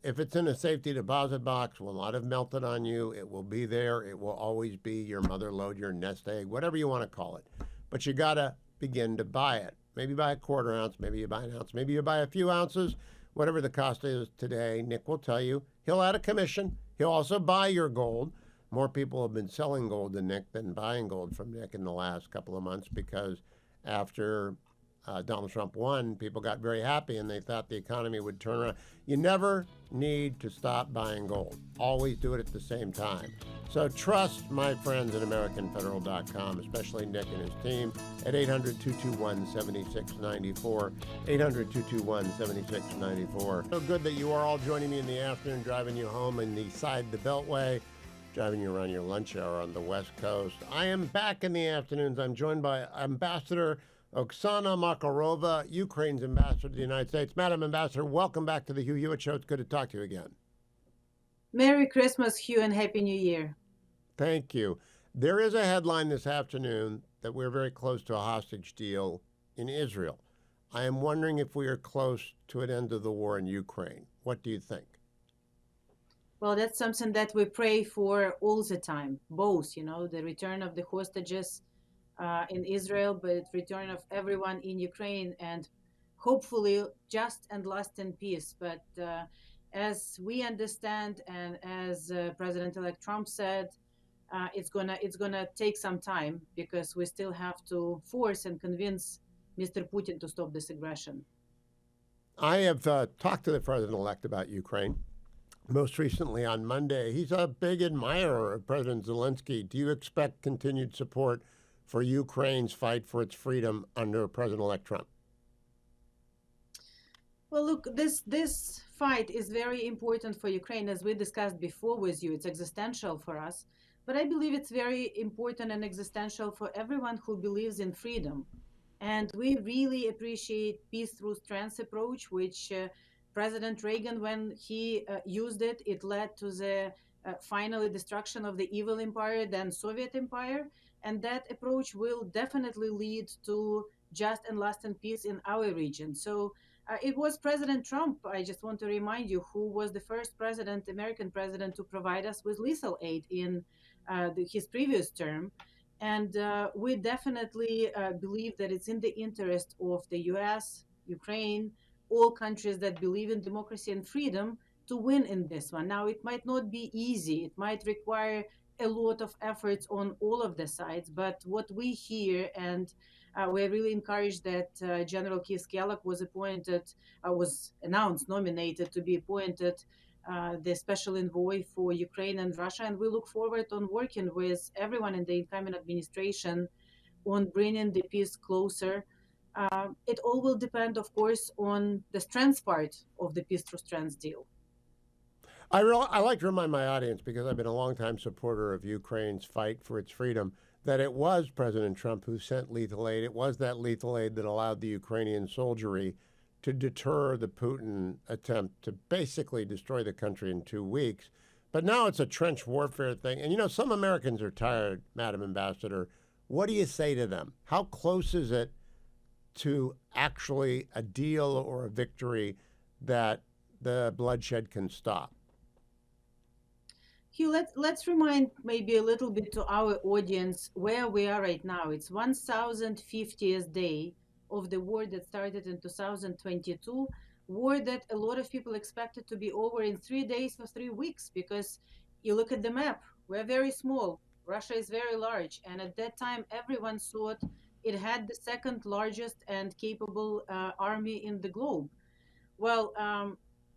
if it's in a safety deposit box, will not have melted on you. It will be there. It will always be your mother lode, your nest egg, whatever you want to call it. But you got to begin to buy it. Maybe buy a quarter ounce, maybe you buy an ounce, maybe you buy a few ounces, whatever the cost is today. Nick will tell you. He'll add a commission. He'll also buy your gold. More people have been selling gold to Nick than buying gold from Nick in the last couple of months, because after Donald Trump won, people got very happy and they thought the economy would turn around. You never need to stop buying gold. Always do it at the same time. So trust my friends at AmericanFederal.com, especially Nick and his team, at 800-221-7694, 800-221-7694. So good that you are all joining me in the afternoon, driving you home in the side of the Beltway, driving you around your lunch hour on the West Coast. I am back in the afternoons. I'm joined by Ambassador Oksana Makarova, Ukraine's ambassador to the United States. Madam Ambassador, welcome back to the Hugh Hewitt Show. It's good to talk to you again. Merry Christmas, Hugh, and Happy New Year. Thank you. There is a headline this afternoon that we're very close to a hostage deal in Israel. I am wondering if we are close to an end of the war in Ukraine. What do you think? Well, that's something that we pray for all the time, both, the return of the hostages in Israel, but return of everyone in Ukraine, and hopefully just and lasting peace. But as we understand, and as President-elect Trump said, it's gonna take some time, because we still have to force and convince Mr. Putin to stop this aggression. I have talked to the President-elect about Ukraine. Most recently on Monday. He's a big admirer of President Zelensky. Do you expect continued support for Ukraine's fight for its freedom under President-elect Trump? Well, look, this fight is very important for Ukraine, as we discussed before with you. It's existential for us, but I believe it's very important and existential for everyone who believes in freedom. And we really appreciate peace through strength approach, which President Reagan, when he used it, it led to the final destruction of the evil empire, then Soviet empire. And that approach will definitely lead to just and lasting peace in our region. So it was President Trump, I just want to remind you, who was the first president, American president, to provide us with lethal aid in his previous term. And we definitely believe that it's in the interest of the US, Ukraine, all countries that believe in democracy and freedom to win in this one. Now, it might not be easy, it might require a lot of efforts on all of the sides, but what we hear, and we're really encouraged that General Keith Kellogg was announced, nominated to be appointed the special envoy for Ukraine and Russia, and we look forward on working with everyone in the incoming administration on bringing the peace closer. It all will depend, of course, on the strength part of the peace through strength deal. I like to remind my audience, because I've been a longtime supporter of Ukraine's fight for its freedom, that it was President Trump who sent lethal aid. It was that lethal aid that allowed the Ukrainian soldiery to deter the Putin attempt to basically destroy the country in 2 weeks. But now it's a trench warfare thing. And you know, some Americans are tired, Madam Ambassador. What do you say to them? How close is it to actually a deal or a victory that the bloodshed can stop? Hugh, let's remind maybe a little bit to our audience where we are right now. It's 1050th day of the war that started in 2022, war that a lot of people expected to be over in 3 days or 3 weeks, because you look at the map, we're very small, Russia is very large, and at that time everyone thought it had the second largest and capable army in the globe. Well,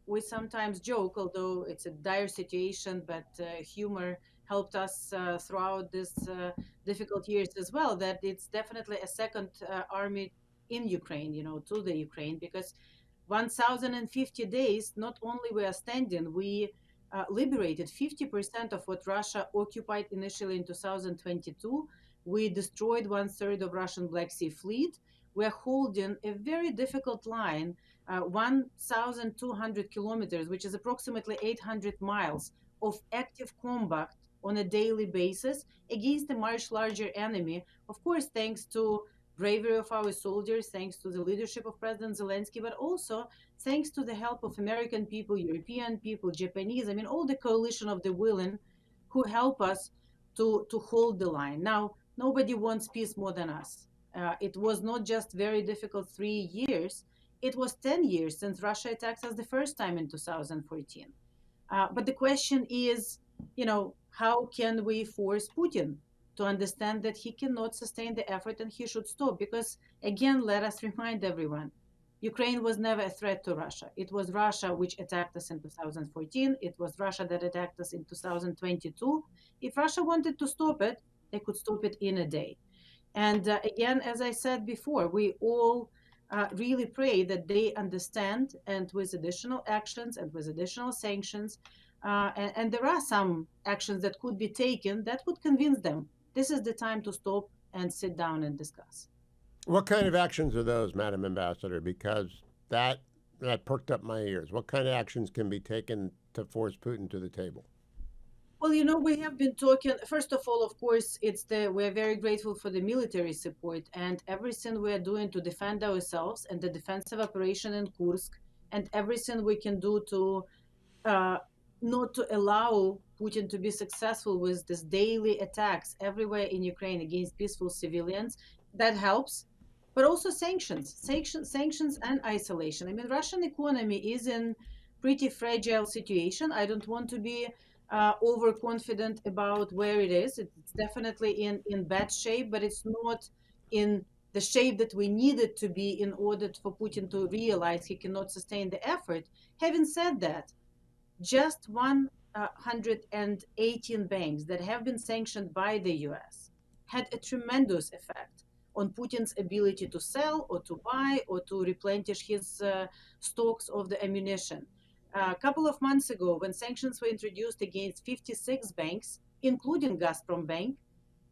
we sometimes joke, although it's a dire situation, but humor helped us throughout this difficult years as well, that it's definitely a second army in Ukraine, to the Ukraine, because 1050 days, not only we are standing, we liberated 50% of what Russia occupied initially in 2022. We destroyed 1/3 of Russian Black Sea Fleet. We're holding a very difficult line, 1,200 kilometers, which is approximately 800 miles of active combat on a daily basis against a much larger enemy. Of course, thanks to bravery of our soldiers, thanks to the leadership of President Zelensky, but also thanks to the help of American people, European people, Japanese, all the coalition of the willing who help us to hold the line. Now, nobody wants peace more than us. It was not just very difficult 3 years, it was 10 years since Russia attacked us the first time in 2014. But the question is, how can we force Putin to understand that he cannot sustain the effort and he should stop? Because, again, let us remind everyone, Ukraine was never a threat to Russia. It was Russia which attacked us in 2014. It was Russia that attacked us in 2022. If Russia wanted to stop it, they could stop it in a day. And again, as I said before, we all really pray that they understand, and with additional actions and with additional sanctions, and there are some actions that could be taken that would convince them this is the time to stop and sit down and discuss. What kind of actions are those, Madam Ambassador? Because that perked up my ears. What kind of actions can be taken to force Putin to the table? Well, we have been talking, first of all, of course, we're very grateful for the military support and everything we are doing to defend ourselves and the defensive operation in Kursk, and everything we can do to not to allow Putin to be successful with these daily attacks everywhere in Ukraine against peaceful civilians. That helps. But also sanctions and isolation. Russian economy is in pretty fragile situation. I don't want to be overconfident about where it is. It's definitely in bad shape, but it's not in the shape that we need it to be in order for Putin to realize he cannot sustain the effort. Having said that, just 118 banks that have been sanctioned by the US had a tremendous effect on Putin's ability to sell or to buy or to replenish his stocks of the ammunition. A couple of months ago, when sanctions were introduced against 56 banks, including Gazprom Bank,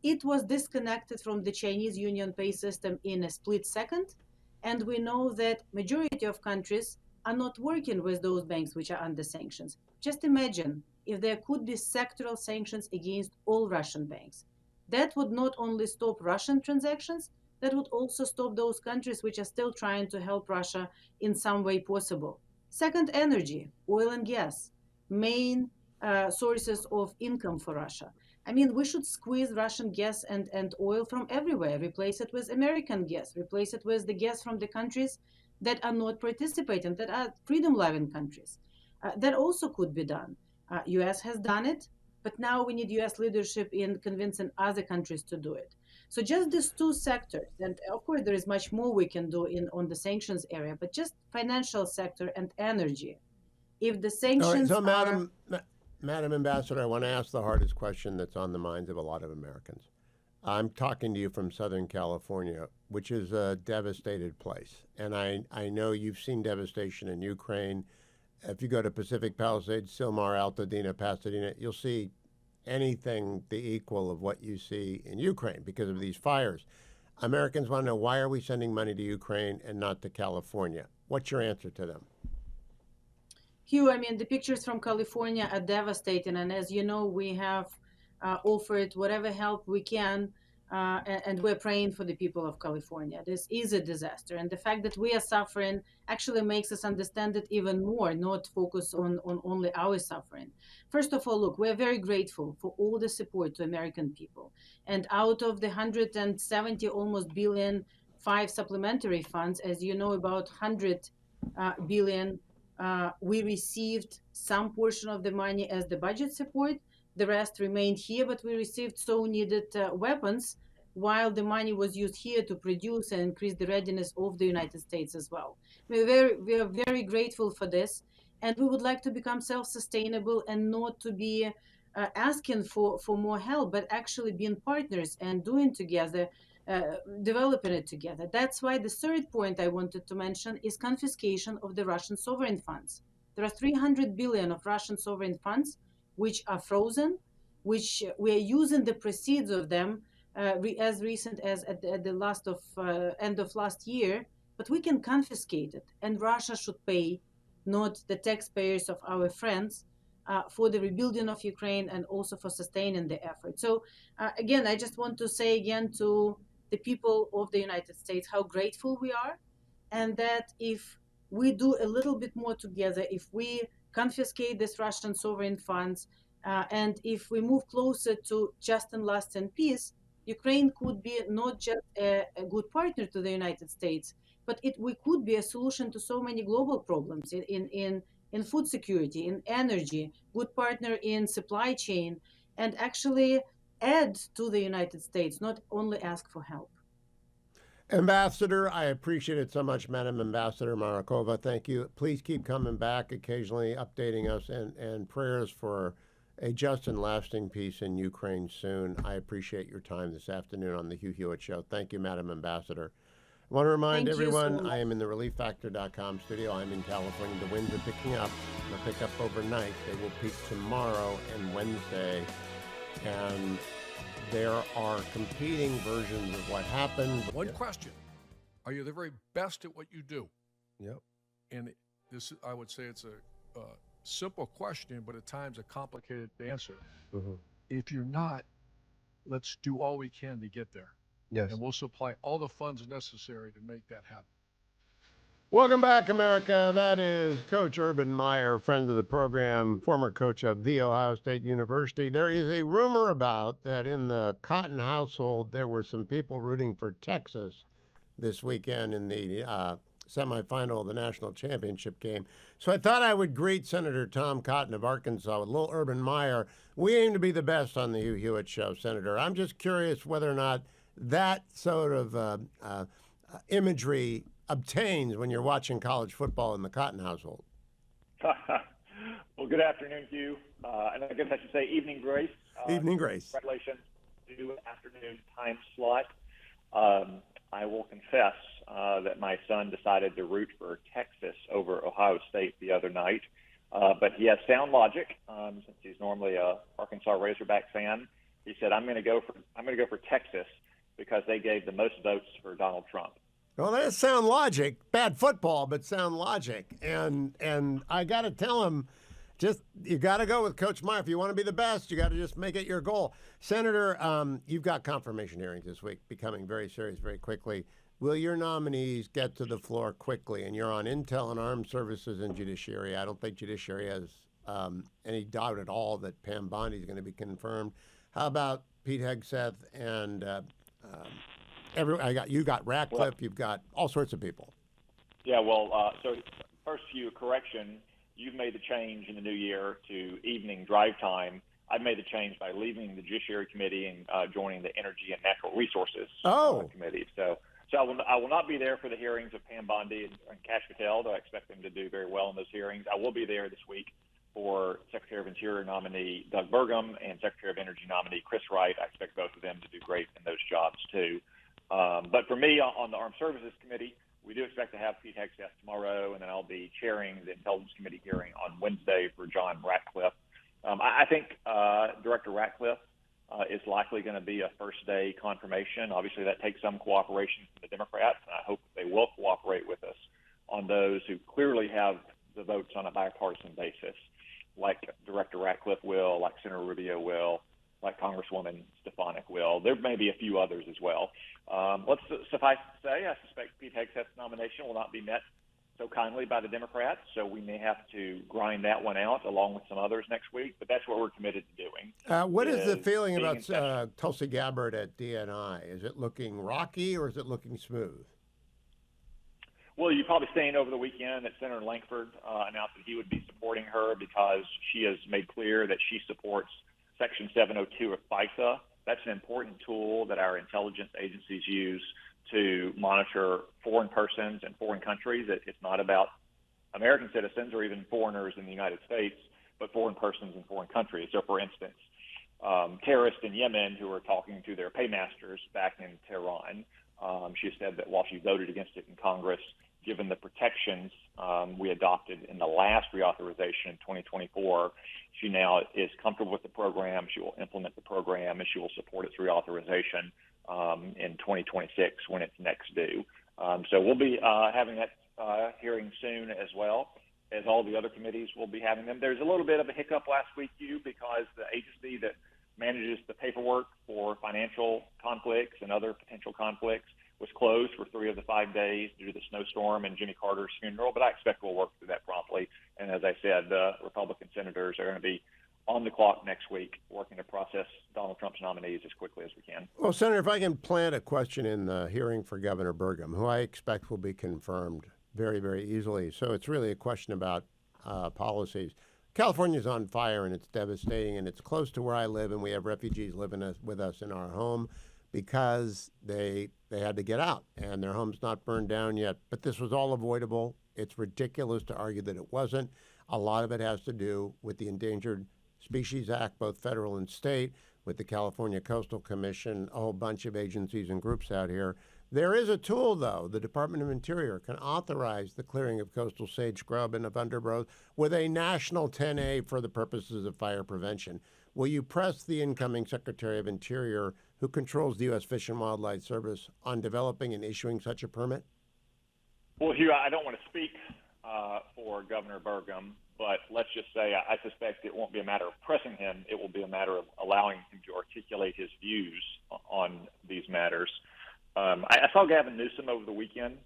it was disconnected from the Chinese Union Pay system in a split second. And we know that majority of countries are not working with those banks which are under sanctions. Just imagine if there could be sectoral sanctions against all Russian banks. That would not only stop Russian transactions, that would also stop those countries which are still trying to help Russia in some way possible. Second, energy, oil and gas, main sources of income for Russia. I mean, we should squeeze Russian gas and oil from everywhere, replace it with American gas, replace it with the gas from the countries that are not participating, that are freedom-loving countries. That also could be done. U.S. has done it, but now we need U.S. leadership in convincing other countries to do it. So just these two sectors, and of course there is much more we can do in on the sanctions area, but just financial sector and energy. If the All right, sanctions so are Madam Ambassador, I want to ask the hardest question that's on the minds of a lot of Americans. I'm talking to you from Southern California, which is a devastated place. And I know you've seen devastation in Ukraine. If you go to Pacific Palisades, Sylmar, Altadena, Pasadena, you'll see anything the equal of what you see in Ukraine because of these fires. Americans want to know, why are we sending money to Ukraine and not to California? What's your answer to them? Hugh, I mean, the pictures from California are devastating, and as you know, we have offered whatever help we can, and we're praying for the people of California. This is a disaster, and the fact that we are suffering actually makes us understand it even more, not focus on only our suffering. First of all, look, we're very grateful for all the support to American people, and out of the 170 almost billion, 5 supplementary funds, as you know, about 100 billion we received some portion of the money as the budget support. The rest remained here, but we received so needed weapons while the money was used here to produce and increase the readiness of the United States as well. We are very grateful for this, and we would like to become self-sustainable and not to be asking for more help, but actually being partners and doing together, developing it together. That's why the third point I wanted to mention is confiscation of the Russian sovereign funds. There are 300 billion of Russian sovereign funds which are frozen, which we are using the proceeds of them as recent as at the last of end of last year, but we can confiscate it, and Russia should pay, not the taxpayers of our friends, for the rebuilding of Ukraine and also for sustaining the effort. So again, I just want to say again to the people of the United States how grateful we are, and that if we do a little bit more together, if we confiscate these Russian sovereign funds, and if we move closer to just and lasting peace, Ukraine could be not just a good partner to the United States, but we could be a solution to so many global problems in food security, in energy, good partner in supply chain, and actually add to the United States, not only ask for help. Ambassador, I appreciate it so much, Madam Ambassador Marakova. Thank you. Please keep coming back, occasionally updating us, and prayers for a just and lasting peace in Ukraine soon. I appreciate your time this afternoon on the Hugh Hewitt Show. Thank you, Madam Ambassador. I want to remind everyone, I am in the ReliefFactor.com studio. I'm in California. The winds are picking up. They'll pick up overnight. They will peak tomorrow and Wednesday. And there are competing versions of what happened. One question. Are you the very best at what you do? Yep. And this, I would say it's a simple question, but at times a complicated answer. Mm-hmm. If you're not, let's do all we can to get there. Yes. And we'll supply all the funds necessary to make that happen. Welcome back, America. That is Coach Urban Meyer, friend of the program, former coach of The Ohio State University. There is a rumor about that in the Cotton household, there were some people rooting for Texas this weekend in the semifinal of the national championship game. So I thought I would greet Senator Tom Cotton of Arkansas with a little Urban Meyer. We aim to be the best on the Hugh Hewitt Show, Senator. I'm just curious whether or not that sort of imagery obtains when you're watching college football in the Cotton household. Well, good afternoon, Hugh. And I guess I should say evening, Grace. Evening, Grace. Congratulations to an afternoon time slot. I will confess that my son decided to root for Texas over Ohio State the other night. But he has sound logic, since he's normally a Arkansas Razorback fan. He said, I'm going to go for Texas because they gave the most votes for Donald Trump. Well, that's sound logic. Bad football, but sound logic. And I got to tell him, just you got to go with Coach Meyer. If you want to be the best, you got to just make it your goal. Senator, you've got confirmation hearings this week, becoming very serious very quickly. Will your nominees get to the floor quickly? And you're on Intel and Armed Services and Judiciary. I don't think Judiciary has any doubt at all that Pam Bondi is going to be confirmed. How about Pete Hegseth and you got Ratcliffe, Well, you've got all sorts of people. Yeah, well, so first few correction, you've made the change in the new year to evening drive time. I've made the change by leaving the Judiciary Committee and joining the Energy and Natural Resources Committee. So I will not be there for the hearings of Pam Bondi and Kash Patel, though I expect them to do very well in those hearings. I will be there this week for Secretary of Interior nominee Doug Burgum and Secretary of Energy nominee Chris Wright. I expect both of them to do great in those jobs, too. But for me, on the Armed Services Committee, we do expect to have Pete Hegseth tomorrow, and then I'll be chairing the Intelligence Committee hearing on Wednesday for John Ratcliffe. I think Director Ratcliffe is likely going to be a first-day confirmation. Obviously, that takes some cooperation from the Democrats, and I hope they will cooperate with us on those who clearly have the votes on a bipartisan basis, like Director Ratcliffe will, like Senator Rubio will, like Congresswoman Stefanik will. There may be a few others as well. Let's suffice to say, I suspect Pete Hegseth's nomination will not be met so kindly by the Democrats, so we may have to grind that one out along with some others next week, but that's what we're committed to doing. What is the feeling about Tulsi Gabbard at DNI? Is it looking rocky or is it looking smooth? Well, you've probably seen over the weekend that Senator Lankford announced that he would be supporting her because she has made clear that she supports Section 702 of FISA. That's an important tool that our intelligence agencies use to monitor foreign persons and foreign countries. It's not about American citizens or even foreigners in the United States, but foreign persons in foreign countries. So, for instance, terrorists in Yemen who are talking to their paymasters back in Tehran, she said that while she voted against it in Congress, given the protections we adopted in the last reauthorization in 2024, she now is comfortable with the program. She will implement the program, and she will support its reauthorization in 2026 when it's next due. So we'll be having that hearing soon as well, as all the other committees will be having them. There's a little bit of a hiccup last week, Hugh, because the agency that manages the paperwork for financial conflicts and other potential conflicts was closed for 3 of the 5 days due to the snowstorm and Jimmy Carter's funeral, but I expect we'll work through that promptly. And as I said, Republican senators are going to be on the clock next week working to process Donald Trump's nominees as quickly as we can. Well, Senator, if I can plant a question in the hearing for Governor Burgum, who I expect will be confirmed very, very easily. So it's really a question about policies. California's on fire, and it's devastating, and it's close to where I live, and we have refugees living with us in our home because they had to get out, and their home's not burned down yet. But this was all avoidable. It's ridiculous to argue that it wasn't. A lot of it has to do with the Endangered Species Act, both federal and state, with the California Coastal Commission, a whole bunch of agencies and groups out here. There is a tool, though. The Department of Interior can authorize the clearing of coastal sage scrub and of undergrowth with a national 10A for the purposes of fire prevention. Will you press the incoming Secretary of Interior, who controls the U.S. Fish and Wildlife Service, on developing and issuing such a permit? Well, Hugh, I don't want to speak for Governor Burgum, but let's just say I suspect it won't be a matter of pressing him. It will be a matter of allowing him to articulate his views on these matters. I saw Gavin Newsom over the weekend,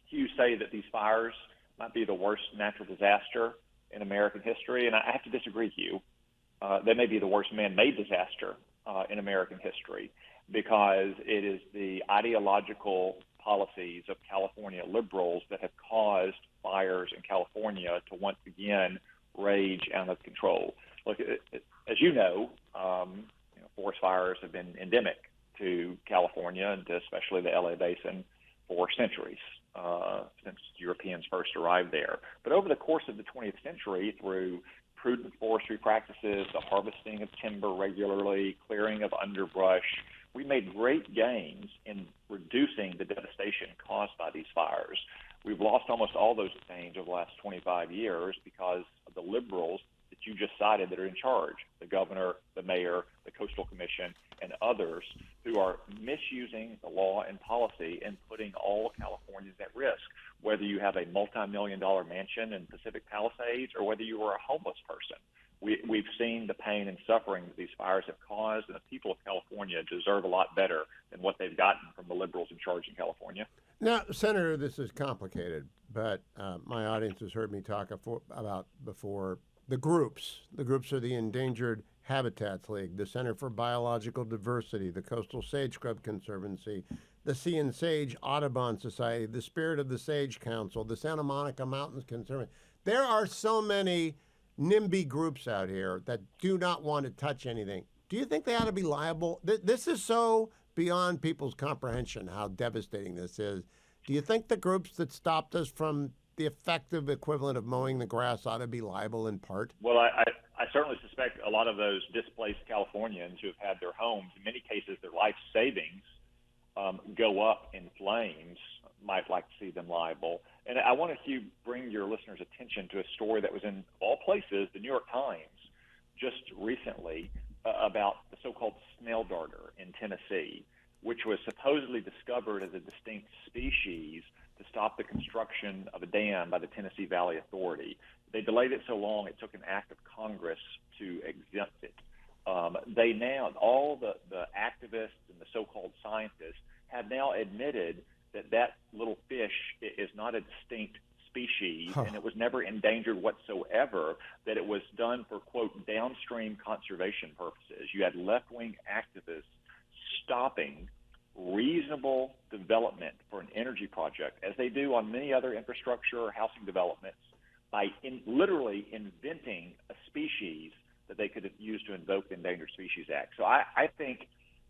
Hugh, say that these fires might be the worst natural disaster in American history, and I have to disagree, Hugh. They may be the worst man-made disaster in American history because it is the ideological policies of California liberals that have caused fires in California to once again rage out of control. Look, as you know, forest fires have been endemic to California and to especially the LA Basin for centuries, since Europeans first arrived there. But over the course of the 20th century, through prudent forestry practices, the harvesting of timber regularly, clearing of underbrush, we made great gains in reducing the devastation caused by these fires. We've lost almost all those gains over the last 25 years because of the liberals that you just cited that are in charge, the governor, the mayor, the Coastal Commission, and others who are misusing the law and policy and putting all Californians at risk, whether you have a multi-million-dollar mansion in Pacific Palisades or whether you are a homeless person. We've seen the pain and suffering that these fires have caused, and the people of California deserve a lot better than what they've gotten from the liberals in charge in California. Now, Senator, this is complicated, but my audience has heard me talk about before The groups are the Endangered Habitats League, the Center for Biological Diversity, the Coastal Sage Scrub Conservancy, the Sea and Sage Audubon Society, the Spirit of the Sage Council, the Santa Monica Mountains Conservancy. There are so many NIMBY groups out here that do not want to touch anything. Do you think they ought to be liable? This is so beyond people's comprehension how devastating this is. Do you think the groups that stopped us from the effective equivalent of mowing the grass ought to be liable in part? Well, I certainly suspect a lot of those displaced Californians who have had their homes, in many cases their life savings, go up in flames, might like to see them liable. And I want to bring your listeners' attention to a story that was in all places, the New York Times, just recently, about the so-called snail darter in Tennessee, which was supposedly discovered as a distinct species to stop the construction of a dam by the Tennessee Valley Authority. They delayed it so long, it took an act of Congress to exempt it. They now, all the activists and the so-called scientists have now admitted that little fish is not a distinct species, and it was never endangered whatsoever, that it was done for, quote, downstream conservation purposes. You had left-wing activists stopping reasonable development for an energy project, as they do on many other infrastructure or housing developments, by literally inventing a species that they could have used to invoke the Endangered Species Act. So I think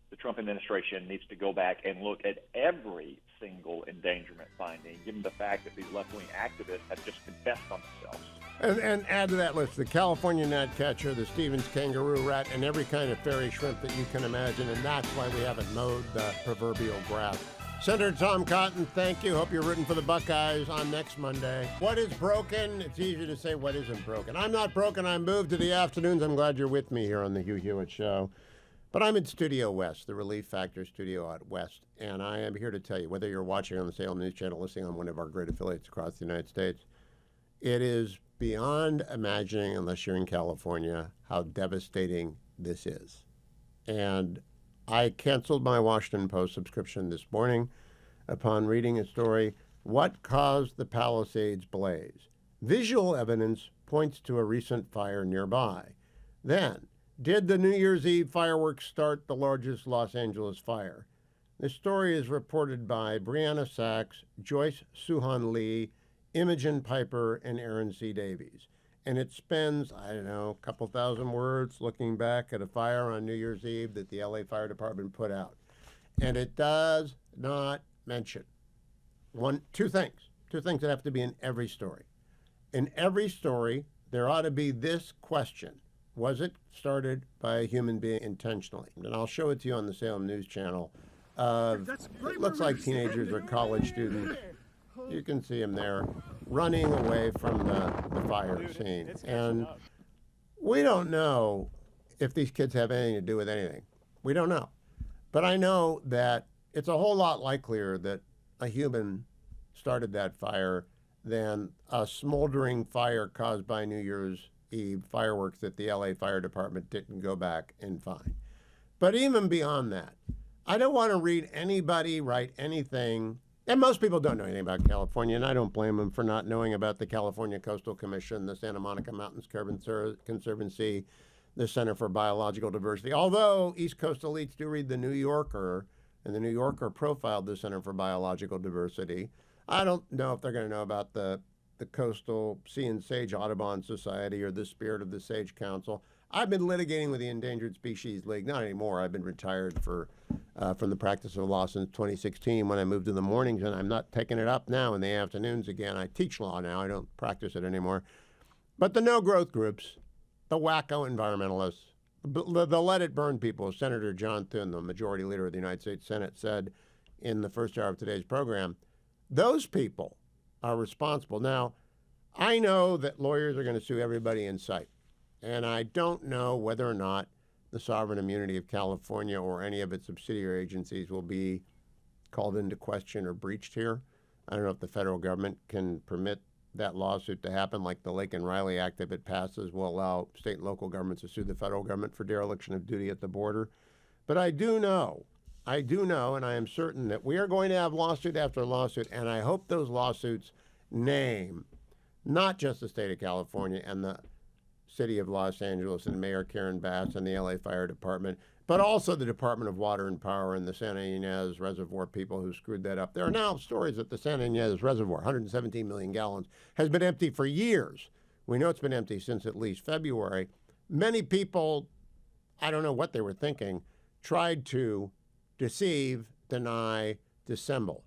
the Trump administration needs to go back and look at every single endangerment finding, given the fact that these left-wing activists have just confessed on themselves. And add to that list the California gnatcatcher, the Stevens kangaroo rat, and every kind of fairy shrimp that you can imagine, and that's why we haven't mowed the proverbial grass. Senator Tom Cotton, thank you. Hope you're rooting for the Buckeyes on next Monday. What is broken? It's easier to say what isn't broken. I'm not broken. I moved to the afternoons. I'm glad you're with me here on the Hugh Hewitt Show. But I'm in Studio West, the Relief Factor studio out west, and I am here to tell you, whether you're watching on the Salem News Channel, listening on one of our great affiliates across the United States, it is beyond imagining, unless you're in California, how devastating this is. And I canceled my Washington Post subscription this morning upon reading a story, What Caused the Palisades Blaze? Visual evidence points to a recent fire nearby. Then, did the New Year's Eve fireworks start the largest Los Angeles fire? This story is reported by Brianna Sachs, Joyce Suhan Lee, Imogen Piper, and Aaron C. Davies. And it spends, a couple thousand words looking back at a fire on New Year's Eve that the LA Fire Department put out. And it does not mention two things that have to be in every story. In every story, there ought to be this question. Was it started by a human being intentionally? And I'll show it to you on the Salem News Channel. It looks like teenagers or college students. You can see them there running away from the fire scene. And we don't know if these kids have anything to do with anything. We don't know. But I know that it's a whole lot likelier that a human started that fire than a smoldering fire caused by New Year's Eve fireworks that the LA Fire Department didn't go back and find. But even beyond that, I don't want to read anybody write anything. And most people don't know anything about California, and I don't blame them for not knowing about the California Coastal Commission, the Santa Monica Mountains Conservancy, the Center for Biological Diversity. Although East Coast elites do read the New Yorker, and the New Yorker profiled the Center for Biological Diversity, I don't know if they're going to know about the Coastal Sea and Sage Audubon Society or the Spirit of the Sage Council. I've been litigating with the Endangered Species League. Not anymore. I've been retired from the practice of law since 2016 when I moved in the mornings, and I'm not taking it up now in the afternoons again. I teach law now. I don't practice it anymore. But the no-growth groups, the wacko environmentalists, the let-it-burn people, Senator John Thune, the majority leader of the United States Senate, said in the first hour of today's program, those people are responsible. Now, I know that lawyers are going to sue everybody in sight, and I don't know whether or not the sovereign immunity of California or any of its subsidiary agencies will be called into question or breached here. I don't know if the federal government can permit that lawsuit to happen, like the Lake and Riley Act, if it passes, will allow state and local governments to sue the federal government for dereliction of duty at the border. But I do know, and I am certain that we are going to have lawsuit after lawsuit, and I hope those lawsuits name not just the state of California and the City of Los Angeles and Mayor Karen Bass and the LA Fire Department, but also the Department of Water and Power and the Santa Ynez Reservoir people who screwed that up. There are now stories that the Santa Ynez Reservoir, 117 million gallons, has been empty for years. We know it's been empty since at least February. Many people, I don't know what they were thinking, tried to deceive, deny, dissemble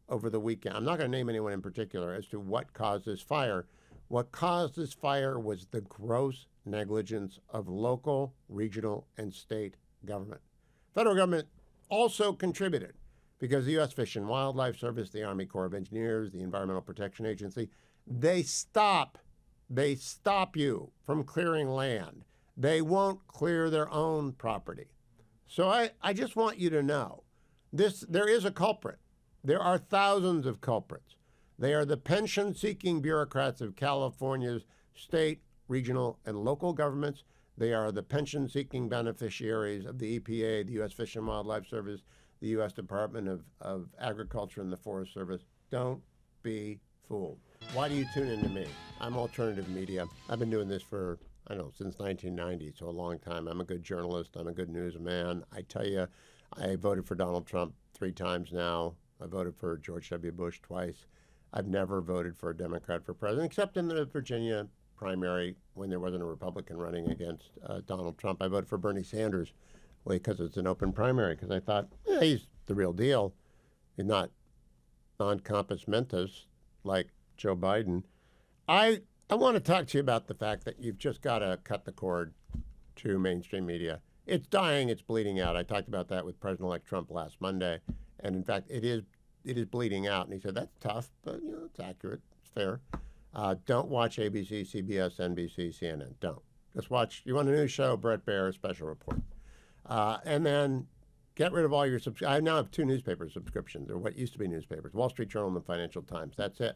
over the weekend. I'm not going to name anyone in particular as to what caused this fire. What caused this fire was the gross negligence of local, regional, and state government. Federal government also contributed because the U.S. Fish and Wildlife Service, the Army Corps of Engineers, the Environmental Protection Agency, they stop you from clearing land. They won't clear their own property. So I just want you to know there is a culprit. There are thousands of culprits. They are the pension-seeking bureaucrats of California's state, regional, and local governments. They are the pension-seeking beneficiaries of the EPA, the U.S. Fish and Wildlife Service, the U.S. Department of Agriculture and the Forest Service. Don't be fooled. Why do you tune into me? I'm alternative media. I've been doing this for, since 1990, so a long time. I'm a good journalist. I'm a good newsman. I tell you, I voted for Donald Trump 3 times now. I voted for George W. Bush twice. I've never voted for a Democrat for president, except in the Virginia primary when there wasn't a Republican running against Donald Trump. I voted for Bernie Sanders because it's an open primary, because I thought, he's the real deal. He's not non-compos mentis like Joe Biden. I want to talk to you about the fact that you've just got to cut the cord to mainstream media. It's dying. It's bleeding out. I talked about that with President-elect Trump last Monday. And in fact, it is bleeding out. And he said, that's tough, but it's accurate. It's fair. Don't watch ABC, CBS, NBC, CNN. Don't. Just watch. You want a news show, Brett Baer, Special Report. And then get rid of all your I now have 2 newspaper subscriptions, or what used to be newspapers, Wall Street Journal and the Financial Times. That's it.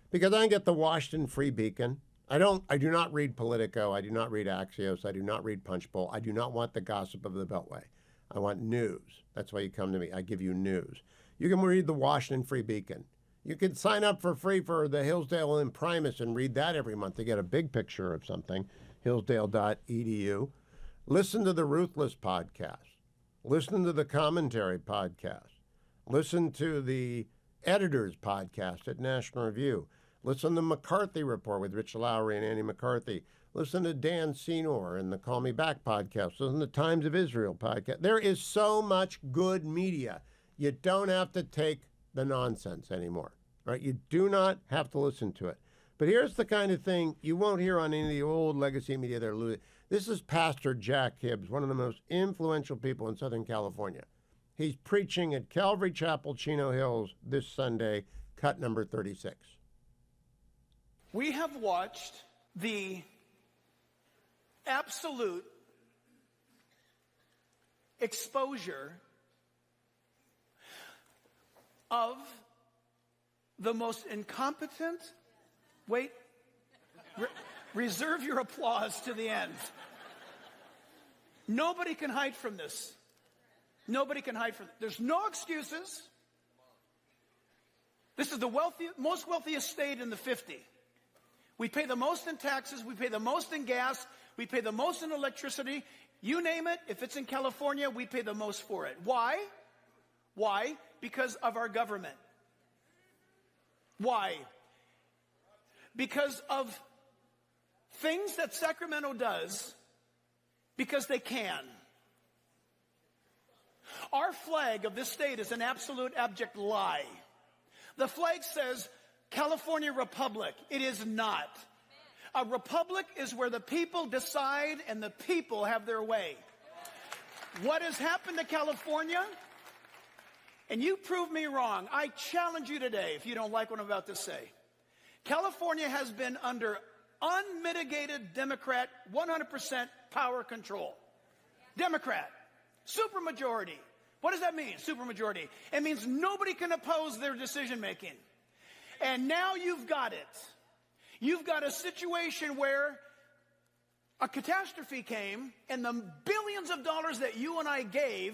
Because I get the Washington Free Beacon. I do not read Politico. I do not read Axios. I do not read Punchbowl. I do not want the gossip of the Beltway. I want news. That's why you come to me. I give you news. You can read the Washington Free Beacon. You can sign up for free for the Hillsdale Imprimis and read that every month to get a big picture of something, hillsdale.edu. Listen to the Ruthless podcast. Listen to the Commentary podcast. Listen to the Editors podcast at National Review. Listen to McCarthy Report with Rich Lowry and Andy McCarthy. Listen to Dan Senor and the Call Me Back podcast. Listen to Times of Israel podcast. There is so much good media. You don't have to take the nonsense anymore, right? You do not have to listen to it. But here's the kind of thing you won't hear on any of the old legacy media that are losing. This is Pastor Jack Hibbs, one of the most influential people in Southern California. He's preaching at Calvary Chapel, Chino Hills this Sunday, cut number 36. We have watched the absolute exposure of the most incompetent, reserve your applause to the end. Nobody can hide from this. Nobody can hide from it. There's no excuses. This is the most wealthiest state in the 50. We pay the most in taxes. We pay the most in gas. We pay the most in electricity. You name it. If it's in California, we pay the most for it. Why? Why? Because of our government. Why? Because of things that Sacramento does because they can. Our flag of this state is an absolute abject lie. The flag says California Republic. It is not. A republic is where the people decide and the people have their way. What has happened to California? And you prove me wrong. I challenge you today, if you don't like what I'm about to say. California has been under unmitigated Democrat 100% power control. Democrat. Supermajority. What does that mean, supermajority? It means nobody can oppose their decision making. And now you've got it. You've got a situation where a catastrophe came and the billions of dollars that you and I gave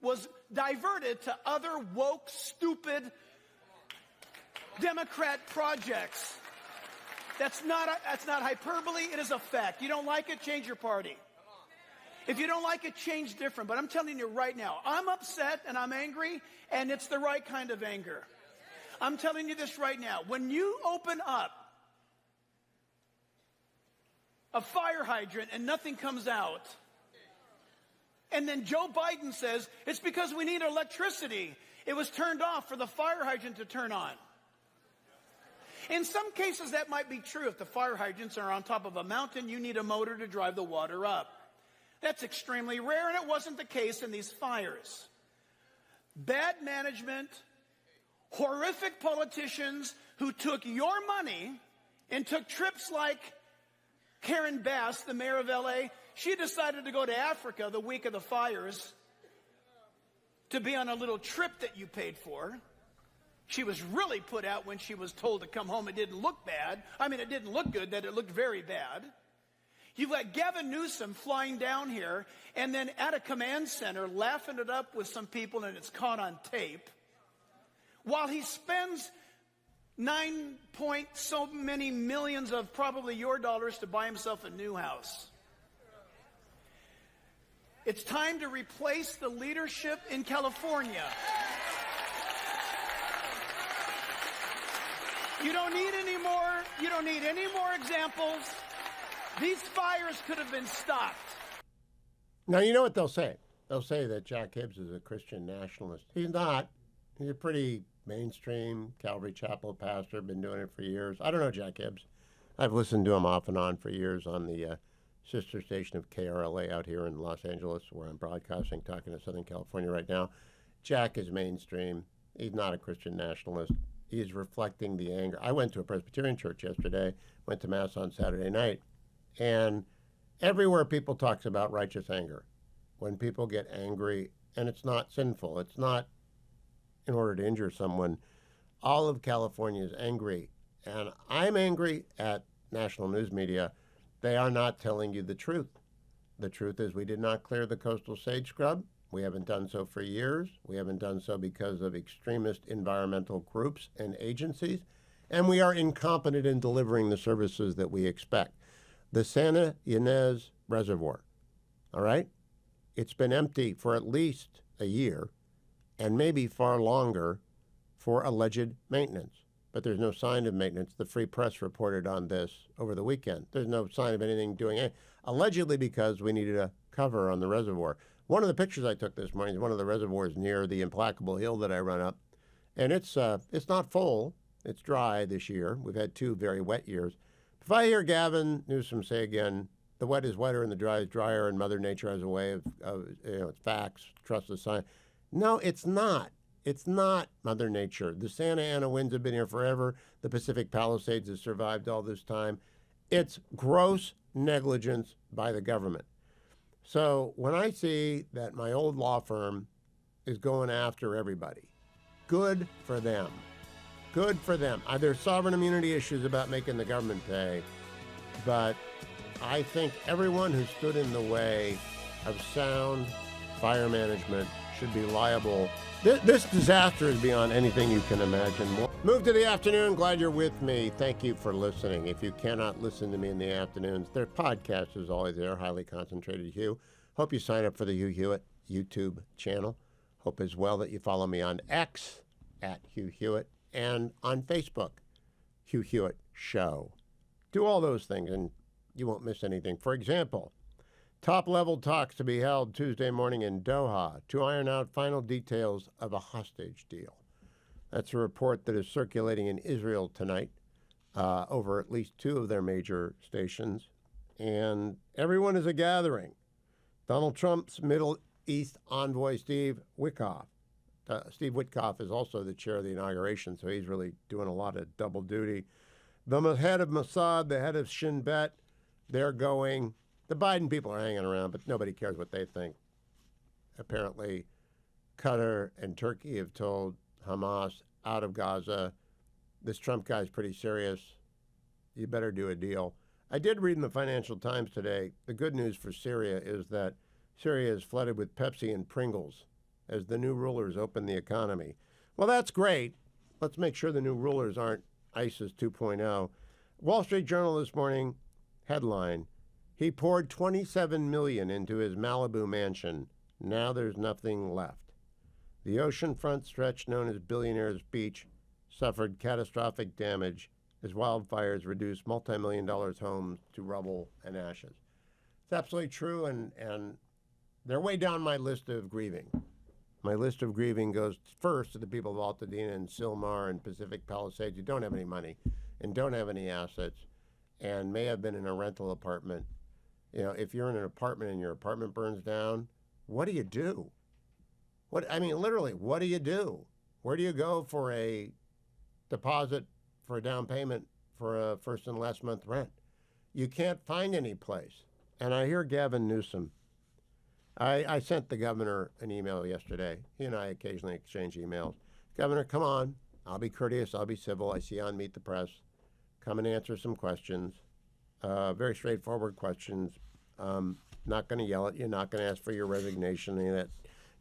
was diverted to other woke, stupid Democrat projects. That's not hyperbole. It is a fact. You don't like it, change your party. If you don't like it, change different. But I'm telling you right now, I'm upset and I'm angry, and it's the right kind of anger. I'm telling you this right now. When you open up a fire hydrant and nothing comes out, and then Joe Biden says, it's because we need electricity. It was turned off for the fire hydrant to turn on. In some cases, that might be true. If the fire hydrants are on top of a mountain, you need a motor to drive the water up. That's extremely rare, and it wasn't the case in these fires. Bad management, horrific politicians who took your money and took trips like Karen Bass, the mayor of L.A., she decided to go to Africa the week of the fires to be on a little trip that you paid for. She was really put out when she was told to come home. It didn't look bad. I mean, it didn't look good, that it looked very bad. You've got Gavin Newsom flying down here and then at a command center laughing it up with some people, and it's caught on tape, while he spends 9 point so many millions of probably your dollars to buy himself a new house. It's time to replace the leadership in California. You don't need any more examples. These fires could have been stopped. Now, you know what they'll say? They'll say that Jack Hibbs is a Christian nationalist. He's not. He's a pretty mainstream Calvary Chapel pastor, been doing it for years. I don't know Jack Hibbs. I've listened to him off and on for years on the sister station of KRLA out here in Los Angeles, where I'm broadcasting, talking to Southern California right now. Jack is mainstream. He's not a Christian nationalist. He is reflecting the anger. I went to a Presbyterian church yesterday, went to Mass on Saturday night, and everywhere people talks about righteous anger. When people get angry, and it's not sinful, it's not in order to injure someone. All of California is angry, and I'm angry at national news media. They are not telling you the truth. The truth is we did not clear the coastal sage scrub. We haven't done so for years. We haven't done so because of extremist environmental groups and agencies, and we are incompetent in delivering the services that we expect. The Santa Ynez Reservoir, all right? It's been empty for at least a year, and maybe far longer, for alleged maintenance. But there's no sign of maintenance. The Free Press reported on this over the weekend. There's no sign of anything doing it, allegedly because we needed a cover on the reservoir. One of the pictures I took this morning is one of the reservoirs near the Implacable Hill that I run up, and it's not full. It's dry this year. We've had 2 very wet years. If I hear Gavin Newsom say again, the wet is wetter and the dry is drier, and Mother Nature has a way of it's facts, trust the science. No, it's not. It's not Mother Nature. The Santa Ana winds have been here forever. The Pacific Palisades has survived all this time. It's gross negligence by the government. So when I see that my old law firm is going after everybody, good for them. Good for them. There's sovereign immunity issues about making the government pay, but I think everyone who stood in the way of sound fire management should be liable. This disaster is beyond anything you can imagine. Move to the afternoon. Glad you're with me. Thank you for listening. If you cannot listen to me in the afternoons, their podcast is always there, Highly Concentrated Hugh. Hope you sign up for the Hugh Hewitt YouTube channel. Hope as well that you follow me on X at Hugh Hewitt and on Facebook, Hugh Hewitt Show. Do all those things and you won't miss anything. For example, top-level talks to be held Tuesday morning in Doha to iron out final details of a hostage deal. That's a report that is circulating in Israel tonight over at least 2 of their major stations. And everyone is a gathering. Donald Trump's Middle East envoy, Steve Witkoff. Steve Witkoff is also the chair of the inauguration, so he's really doing a lot of double duty. The head of Mossad, the head of Shin Bet, they're going. The Biden people are hanging around, but nobody cares what they think. Apparently, Qatar and Turkey have told Hamas out of Gaza, this Trump guy's pretty serious. You better do a deal. I did read in the Financial Times today, the good news for Syria is that Syria is flooded with Pepsi and Pringles as the new rulers open the economy. Well, that's great. Let's make sure the new rulers aren't ISIS 2.0. Wall Street Journal this morning, headline, he poured $27 million into his Malibu mansion. Now there's nothing left. The oceanfront stretch known as Billionaire's Beach suffered catastrophic damage as wildfires reduced multi-million-dollar homes to rubble and ashes. It's absolutely true, and they're way down my list of grieving. My list of grieving goes first to the people of Altadena and Silmar and Pacific Palisades who don't have any money and don't have any assets and may have been in a rental apartment. You know, if you're in an apartment and your apartment burns down, what do you do? Literally, what do you do? Where do you go for a deposit for a down payment for a first and last month rent? You can't find any place. And I hear Gavin Newsom. I sent the governor an email yesterday. He and I occasionally exchange emails. Governor, come on. I'll be courteous. I'll be civil. I see you on Meet the Press. Come and answer some questions. Very straightforward questions. Not going to yell at you. Not going to ask for your resignation. Any of that.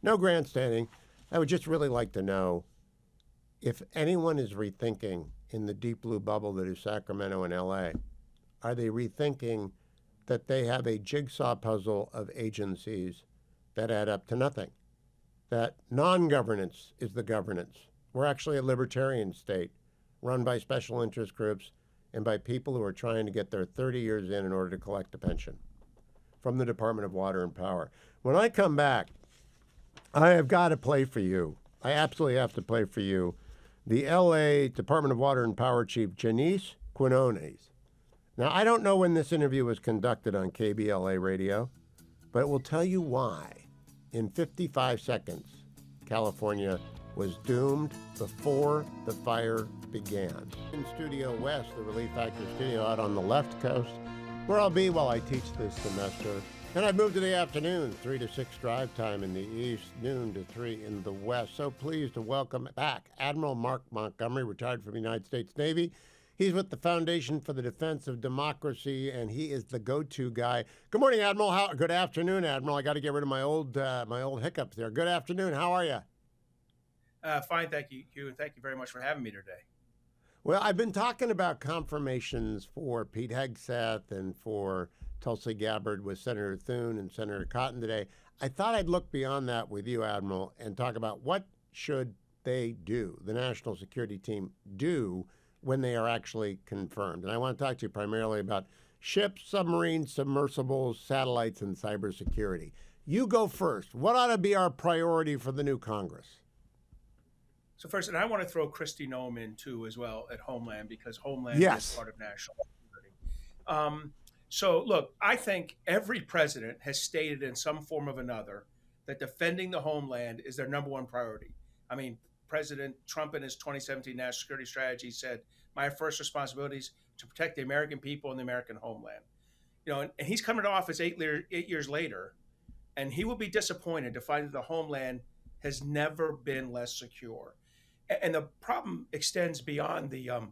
No grandstanding. I would just really like to know if anyone is rethinking in the deep blue bubble that is Sacramento and LA, are they rethinking that they have a jigsaw puzzle of agencies that add up to nothing? That non-governance is the governance. We're actually a libertarian state run by special interest groups and by people who are trying to get their 30 years in order to collect a pension from the Department of Water and Power. When I come back, I have got to play for you. I absolutely have to play for you the LA Department of Water and Power Chief, Janice Quinones. Now, I don't know when this interview was conducted on KBLA radio, but it will tell you why. In 55 seconds, California was doomed before the fire began. In Studio West, the Relief Factor studio out on the left coast, where I'll be while I teach this semester. And I've moved to the afternoon, 3 to 6 drive time in the east, noon to 3 in the west. So pleased to welcome back Admiral Mark Montgomery, retired from the United States Navy. He's with the Foundation for the Defense of Democracy, and he is the go-to guy. Good morning, Admiral. Good afternoon, Admiral. I got to get rid of my old hiccups there. Good afternoon. How are you? Fine, thank you, Hugh, and thank you very much for having me today. Well, I've been talking about confirmations for Pete Hegseth and for Tulsi Gabbard with Senator Thune and Senator Cotton today. I thought I'd look beyond that with you, Admiral, and talk about what should they do, the national security team do, when they are actually confirmed. And I want to talk to you primarily about ships, submarines, submersibles, satellites, and cybersecurity. You go first. What ought to be our priority for the new Congress? So first, and I want to throw Kristi Noem in too as well at Homeland, because Homeland is part of national security. So look, I think every president has stated in some form or another that defending the homeland is their number one priority. I mean, President Trump in his 2017 national security strategy said, my first responsibility is to protect the American people and the American homeland. You know, and he's coming to office 8 years later, and he will be disappointed to find that the homeland has never been less secure. And the problem extends beyond the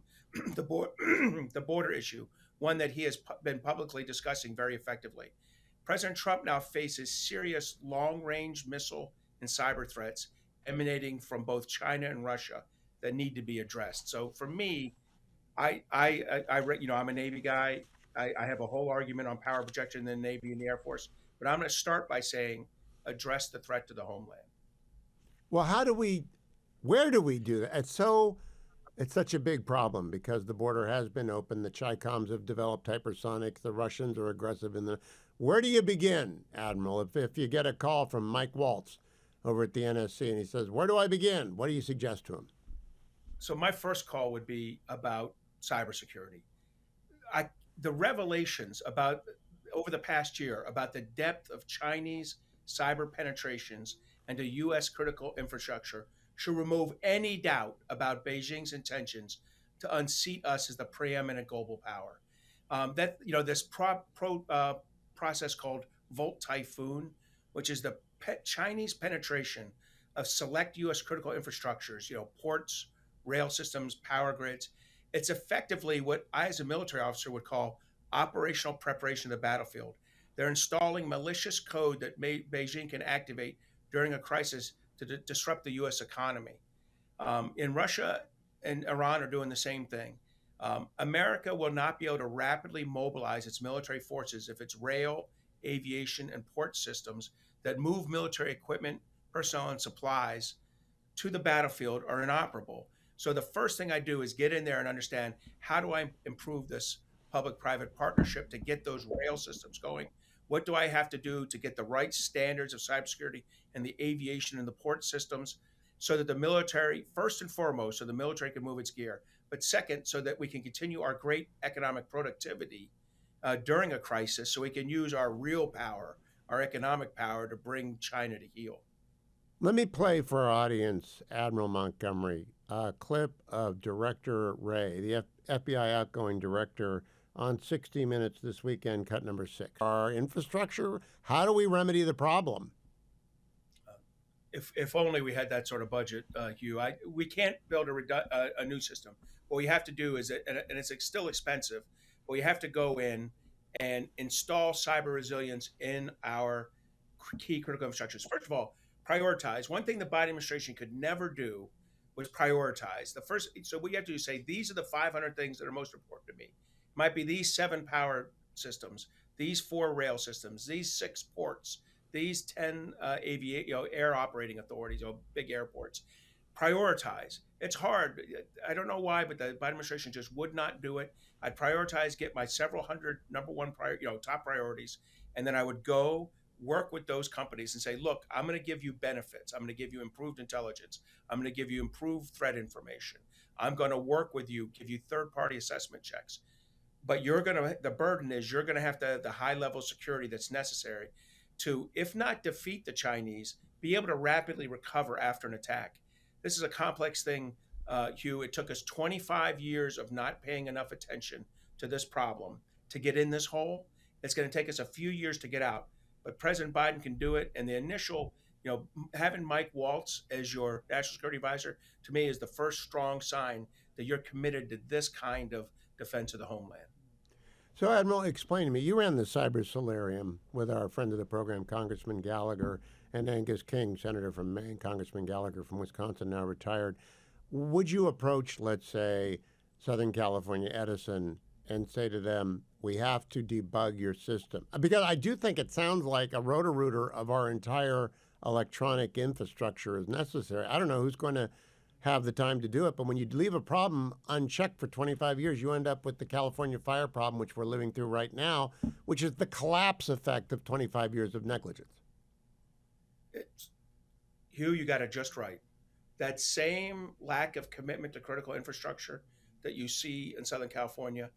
border issue, one that he has been publicly discussing very effectively. President Trump now faces serious long-range missile and cyber threats emanating from both China and Russia that need to be addressed. So for me, I'm a Navy guy. I have a whole argument on power projection in the Navy and the Air Force, but I'm going to start by saying address the threat to the homeland. Well, where do we do that? It's such a big problem because the border has been open. The Chi-Coms have developed hypersonics. The Russians are aggressive where do you begin, Admiral? If you get a call from Mike Waltz over at the NSC and he says, where do I begin? What do you suggest to him? So my first call would be about cybersecurity. The revelations about over the past year about the depth of Chinese cyber penetrations into U.S. critical infrastructure should remove any doubt about Beijing's intentions to unseat us as the preeminent global power. This process called Volt Typhoon, which is the Chinese penetration of select U.S. critical infrastructures, ports, rail systems, power grids. It's effectively what I, as a military officer, would call operational preparation of the battlefield. They're installing malicious code that Beijing can activate during a crisis to disrupt the U.S. economy. In Russia and Iran are doing the same thing. America will not be able to rapidly mobilize its military forces if its rail, aviation, and port systems that move military equipment, personnel, and supplies to the battlefield are inoperable. So the first thing I do is get in there and understand, how do I improve this public-private partnership to get those rail systems going? What do I have to do to get the right standards of cybersecurity and the aviation and the port systems, so that the military, first and foremost, so the military can move its gear, but second, so that we can continue our great economic productivity during a crisis, so we can use our real power, our economic power, to bring China to heel. Let me play for our audience, Admiral Montgomery, a clip of Director Wray, the FBI outgoing director, on 60 Minutes this weekend, cut number 6. Our infrastructure, how do we remedy the problem? If only we had that sort of budget, Hugh. We can't build a new system. What we have to do is, and it's still expensive, but we have to go in and install cyber resilience in our key critical infrastructures. First of all, prioritize. One thing the Biden administration could never do was prioritize. So what you have to do is say, these are the 500 things that are most important to me. It might be these 7 power systems, these 4 rail systems, these 6 ports, these 10 air operating authorities, big airports. Prioritize. It's hard. I don't know why, but the Biden administration just would not do it. I'd prioritize, get my several hundred number one top priorities, and then I would go work with those companies and say, look, I'm going to give you benefits. I'm going to give you improved intelligence. I'm going to give you improved threat information. I'm going to work with you, give you third-party assessment checks. But the burden is you're going to have the high-level security that's necessary to, if not defeat the Chinese, be able to rapidly recover after an attack. This is a complex thing, Hugh. It took us 25 years of not paying enough attention to this problem to get in this hole. It's going to take us a few years to get out. But President Biden can do it. And the initial, having Mike Waltz as your national security advisor, to me, is the first strong sign that you're committed to this kind of defense of the homeland. So, Admiral, explain to me, you ran the cyber solarium with our friend of the program, Congressman Gallagher, and Angus King, Senator from Maine, Congressman Gallagher from Wisconsin, now retired. Would you approach, let's say, Southern California Edison and say to them, we have to debug your system? Because I do think it sounds like a roto-rooter of our entire electronic infrastructure is necessary. I don't know who's going to have the time to do it, but when you leave a problem unchecked for 25 years, you end up with the California fire problem, which we're living through right now, which is the collapse effect of 25 years of negligence. Hugh, you got it just right. That same lack of commitment to critical infrastructure that you see in Southern California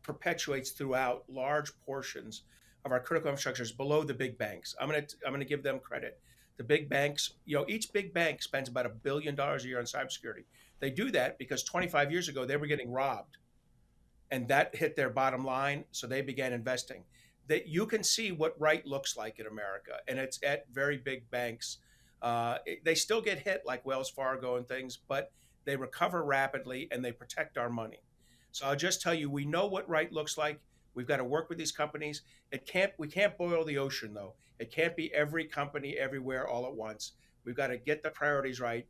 perpetuates throughout large portions of our critical infrastructures below the big banks. I'm going to give them credit. The big banks, each big bank spends about $1 billion a year on cybersecurity. They do that because 25 years ago, they were getting robbed, and that hit their bottom line. So they began investing. That you can see what right looks like in America, and it's at very big banks. They still get hit like Wells Fargo and things, but they recover rapidly and they protect our money. So I'll just tell you, we know what right looks like. We've got to work with these companies. We can't boil the ocean, though. It can't be every company everywhere all at once. We've got to get the priorities right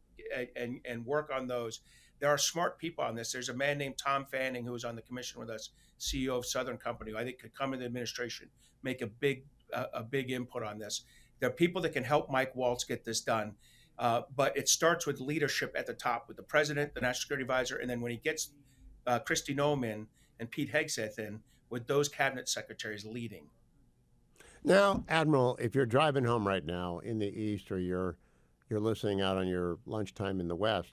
and work on those. There are smart people on this. There's a man named Tom Fanning who was on the commission with us, CEO of Southern Company, who I think could come in the administration, make a big input on this. There are people that can help Mike Waltz get this done. But it starts with leadership at the top, with the president, the national security advisor, and then when he gets Kristi Noem in and Pete Hegseth in, with those cabinet secretaries leading. Now, Admiral, if you're driving home right now in the East, or you're listening out on your lunchtime in the West,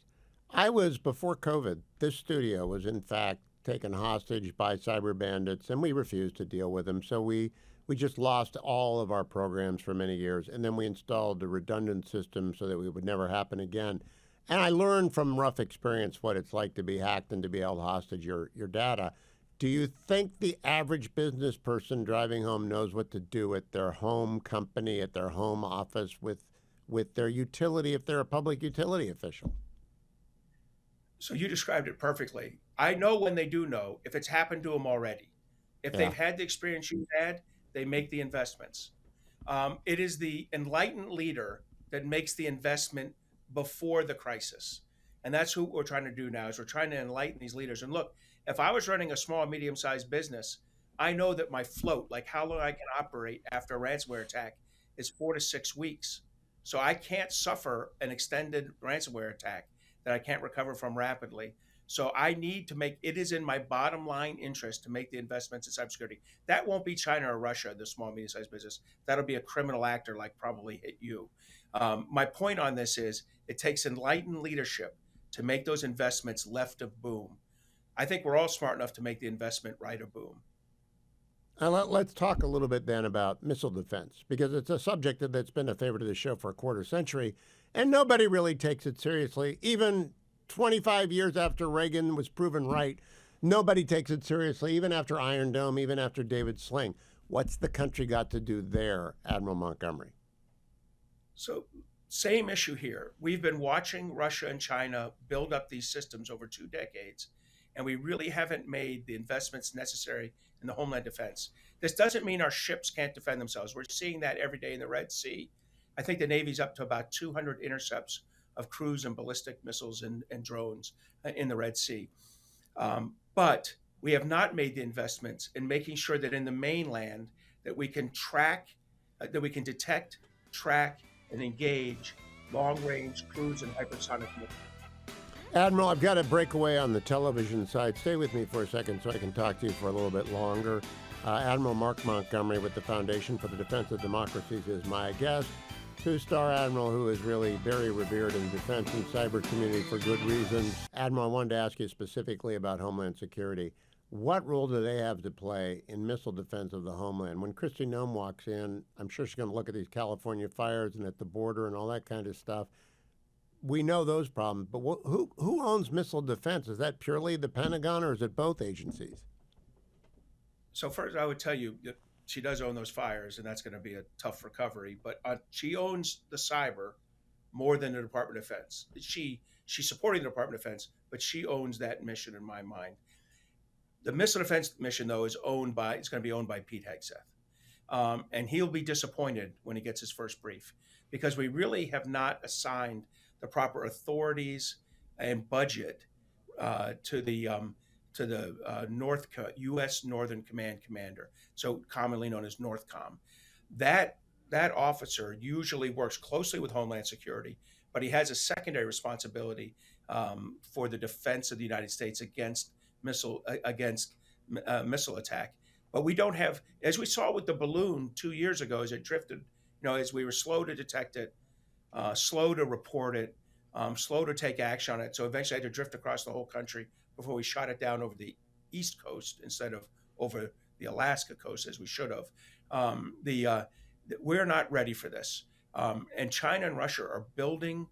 before COVID, this studio was in fact taken hostage by cyber bandits, and we refused to deal with them. So we just lost all of our programs for many years, and then we installed a redundant system so that it would never happen again. And I learned from rough experience what it's like to be hacked and to be held hostage, your data. Do you think the average business person driving home knows what to do at their home company, at their home office, with their utility, if they're a public utility official? So you described it perfectly. I know when they do know, if it's happened to them already. If they've had the experience you had, they make the investments. It is the enlightened leader that makes the investment before the crisis. And that's what we're trying to do now, is we're trying to enlighten these leaders. And look, if I was running a small, medium-sized business, I know that my float, like how long I can operate after a ransomware attack, is 4 to 6 weeks. So I can't suffer an extended ransomware attack that I can't recover from rapidly. So I need to make, it is in my bottom line interest to make the investments in cybersecurity. That won't be China or Russia, the small, medium-sized business. That'll be a criminal actor like probably hit you. My point on this is it takes enlightened leadership to make those investments left of boom. I think we're all smart enough to make the investment right of boom. Let's talk a little bit then about missile defense, because it's a subject that's been a favorite of the show for a quarter century, and nobody really takes it seriously. Even 25 years after Reagan was proven right, nobody takes it seriously, even after Iron Dome, even after David Sling. What's the country got to do there, Admiral Montgomery? So, same issue here. We've been watching Russia and China build up these systems over 2 decades, and we really haven't made the investments necessary in the homeland defense. This doesn't mean our ships can't defend themselves. We're seeing that every day in the Red Sea. I think the Navy's up to about 200 intercepts of cruise and ballistic missiles and drones in the Red Sea. But we have not made the investments in making sure that in the mainland that we can track, that we can detect, track, and engage long-range cruise and hypersonic missiles. Admiral, I've got to break away on the television side. Stay with me for a second so I can talk to you for a little bit longer. Admiral Mark Montgomery with the Foundation for the Defense of Democracies is my guest. 2-star Admiral who is really very revered in the defense and cyber community for good reasons. Admiral, I wanted to ask you specifically about Homeland Security. What role do they have to play in missile defense of the homeland? When Kristi Noem walks in, I'm sure she's going to look at these California fires and at the border and all that kind of stuff. We know those problems, but who owns missile defense? Is that purely the Pentagon or is it both agencies? So first, I would tell you that she does own those fires, and that's going to be a tough recovery. But she owns the cyber more than the Department of Defense. She's supporting the Department of Defense, but she owns that mission in my mind. The missile defense mission, though, it's going to be owned by Pete Hegseth. And he'll be disappointed when he gets his first brief, because we really have not assigned the proper authorities and budget to the U.S. Northern Command commander, so commonly known as NORTHCOM. That officer usually works closely with Homeland Security, but he has a secondary responsibility for the defense of the United States against missile attack. But we don't have, as we saw with the balloon 2 years ago, as it drifted, as we were slow to detect it, slow to report it, slow to take action on it. So eventually I had to drift across the whole country before we shot it down over the East Coast instead of over the Alaska coast as we should have. We're not ready for this. And China and Russia are building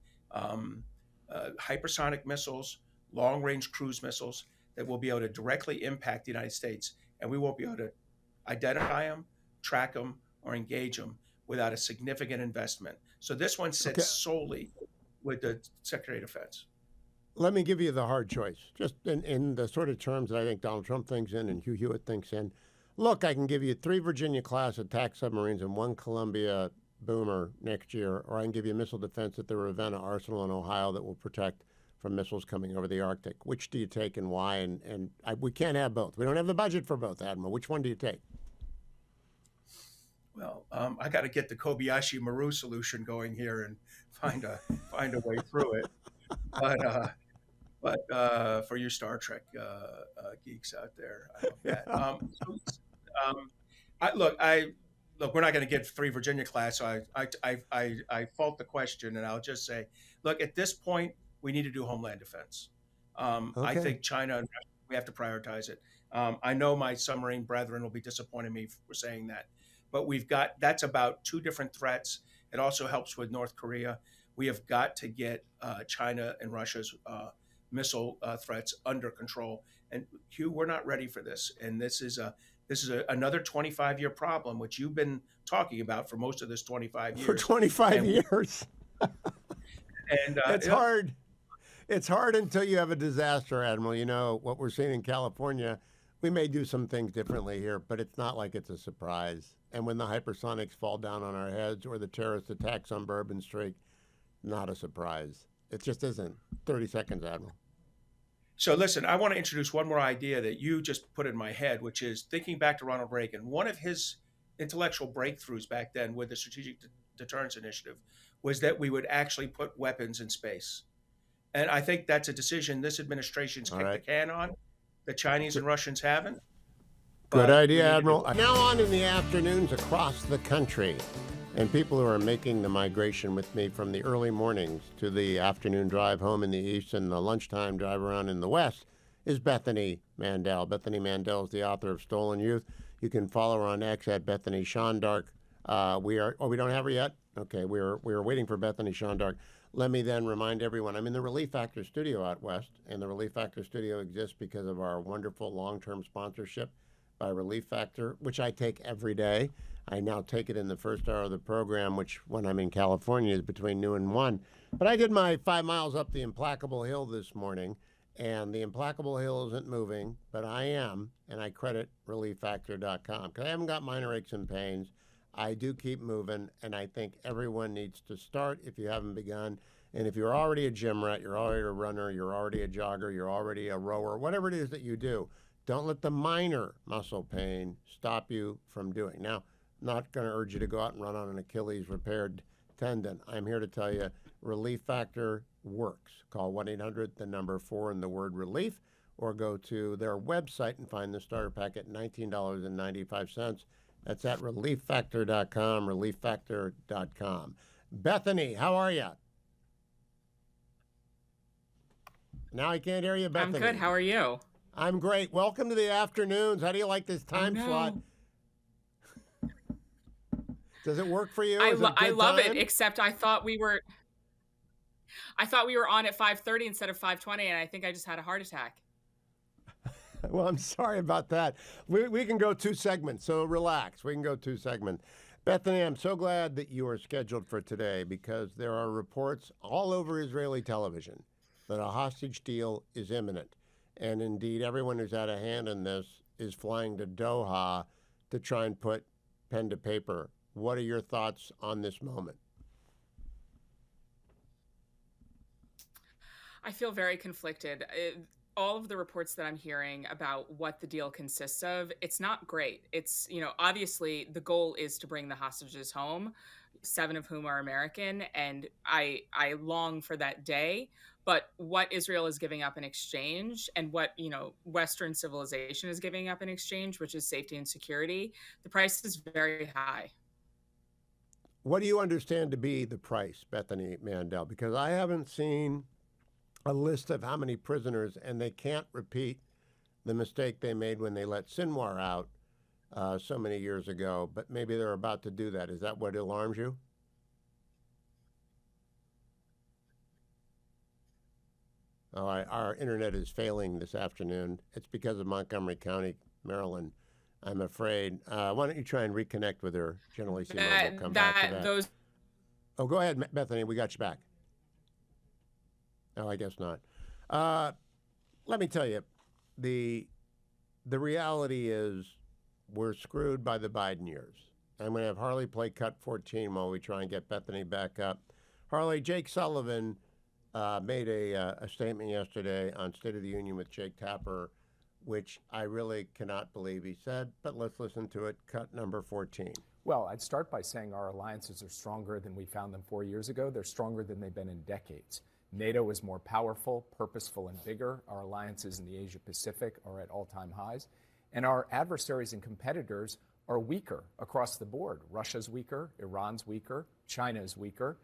hypersonic missiles, long-range cruise missiles that will be able to directly impact the United States, and we won't be able to identify them, track them, or engage them without a significant investment. So this one sits solely with the Secretary of Defense. Let me give you the hard choice, just in the sort of terms that I think Donald Trump thinks in and Hugh Hewitt thinks in. Look, I can give you 3 Virginia-class attack submarines and 1 Columbia boomer next year, or I can give you missile defense at the Ravenna Arsenal in Ohio that will protect from missiles coming over the Arctic. Which do you take and why? And we can't have both. We don't have the budget for both, Admiral. Which one do you take? Well, I got to get the Kobayashi Maru solution going here and find a way through it. But for you Star Trek geeks out there, I love that. Look, we're not going to get 3 Virginia class, so I fault the question, and I'll just say, look, at this point, we need to do homeland defense. I think China and Russia, we have to prioritize it. I know my submarine brethren will be disappointed in me for saying that, but that's about 2 different threats. It also helps with North Korea. We have got to get China and Russia's missile threats under control. And Hugh, we're not ready for this. And this is another 25-year problem, which you've been talking about for most of this 25 years. For 25 years. And it's hard. It's hard until you have a disaster, Admiral. What we're seeing in California, we may do some things differently here, but it's not like it's a surprise. And when the hypersonics fall down on our heads or the terrorist attacks on Bourbon Street, not a surprise. It just isn't. 30 seconds, Admiral. So listen, I want to introduce one more idea that you just put in my head, which is thinking back to Ronald Reagan. One of his intellectual breakthroughs back then with the Strategic Deterrence Initiative was that we would actually put weapons in space. And I think that's a decision this administration's kicked the can on. The Chinese and Russians haven't. Good idea, Admiral. Now on in the afternoons across the country. And people who are making the migration with me from the early mornings to the afternoon drive home in the east and the lunchtime drive around in the west is Bethany Mandel. Bethany Mandel is the author of Stolen Youth. You can follow her on X at Bethany Shondark. We don't have her yet? Okay, we are waiting for Bethany Shondark. Let me then remind everyone, I'm in the Relief Factor studio out west, and the Relief Factor studio exists because of our wonderful long-term sponsorship by Relief Factor, which I take every day. I now take it in the first hour of the program, which when I'm in California is between noon and 1. But I did my 5 miles up the Implacable Hill this morning, and the Implacable Hill isn't moving, but I am, and I credit ReliefFactor.com because I haven't got minor aches and pains. I do keep moving, and I think everyone needs to start if you haven't begun. And if you're already a gym rat, you're already a runner, you're already a jogger, you're already a rower, whatever it is that you do, don't let the minor muscle pain stop you from doing. Now, I'm not going to urge you to go out and run on an Achilles repaired tendon. I'm here to tell you Relief Factor works. Call 1-800, the number 4 and the word relief, or go to their website and find the starter pack at $19.95. That's at relieffactor.com, relieffactor.com. Bethany, how are you? Now I can't hear you, Bethany. I'm good. How are you? I'm great. Welcome to the afternoons. How do you like this time slot? Does it work for you? I love it, except I thought we were on at 5:30 instead of 5:20, and I think I just had a heart attack. Well, I'm sorry about that. We can go 2 segments, so relax. We can go 2 segments. Bethany, I'm so glad that you are scheduled for today because there are reports all over Israeli television that a hostage deal is imminent. And indeed, everyone who's had a hand in this is flying to Doha to try and put pen to paper. What are your thoughts on this moment? I feel very conflicted. All of the reports that I'm hearing about what the deal consists of, it's not great. It's, obviously the goal is to bring the hostages home, 7 of whom are American, and I long for that day. But what Israel is giving up in exchange and what, Western civilization is giving up in exchange, which is safety and security, the price is very high. What do you understand to be the price, Bethany Mandel? Because I haven't seen a list of how many prisoners, and they can't repeat the mistake they made when they let Sinwar out so many years ago, but maybe they're about to do that. Is that what alarms you? Oh, our internet is failing this afternoon. It's because of Montgomery County, Maryland, I'm afraid. Why don't you try and reconnect with her? Generally, we'll come back to that. Oh, go ahead, Bethany. We got you back. Oh, I guess not. Let me tell you, the reality is we're screwed by the Biden years. I'm going to have Harley play cut 14 while we try and get Bethany back up. Harley, Jake Sullivan made a statement yesterday on State of the Union with Jake Tapper, which I really cannot believe he said, but let's listen to it. Cut number 14. Well, I'd start by saying our alliances are stronger than we found them 4 years ago. They're stronger than they've been in decades. NATO is more powerful, purposeful, and bigger. Our alliances in the Asia-Pacific are at all-time highs. And our adversaries and competitors are weaker across the board. Russia's weaker, Iran's weaker, China's weaker.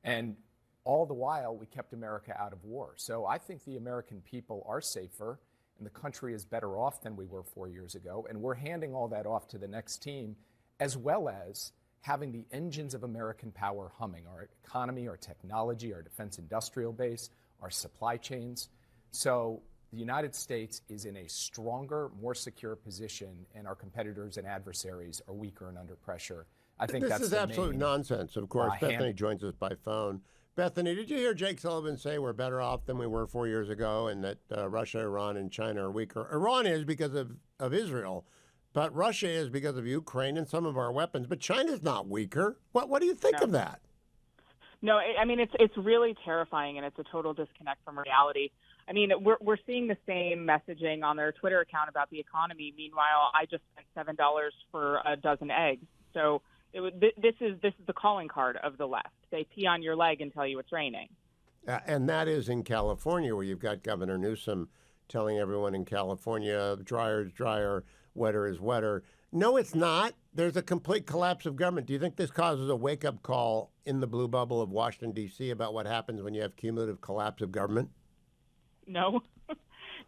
And all the while, we kept America out of war. So I think the American people are safer, and the country is better off than we were 4 years ago. And we're handing all that off to the next team, as well as having the engines of American power humming, our economy, our technology, our defense industrial base, our supply chains. So the United States is in a stronger, more secure position, and our competitors and adversaries are weaker and under pressure. I think this is absolute nonsense, of course. Bethany joins us by phone. Bethany, did you hear Jake Sullivan say we're better off than we were 4 years ago and that Russia, Iran, and China are weaker? Iran is because of Israel, but Russia is because of Ukraine and some of our weapons. But China's not weaker. What do you think of that? No, I mean, it's really terrifying, and it's a total disconnect from reality. I mean, we're seeing the same messaging on their Twitter account about the economy. Meanwhile, I just spent $7 for a dozen eggs. So this is the calling card of the left. They pee on your leg and tell you it's raining. And that is in California, where you've got Governor Newsom telling everyone in California, drier is drier, wetter is wetter. No, it's not. There's a complete collapse of government. Do you think this causes a wake-up call in the blue bubble of Washington, D.C. about what happens when you have cumulative collapse of government? No.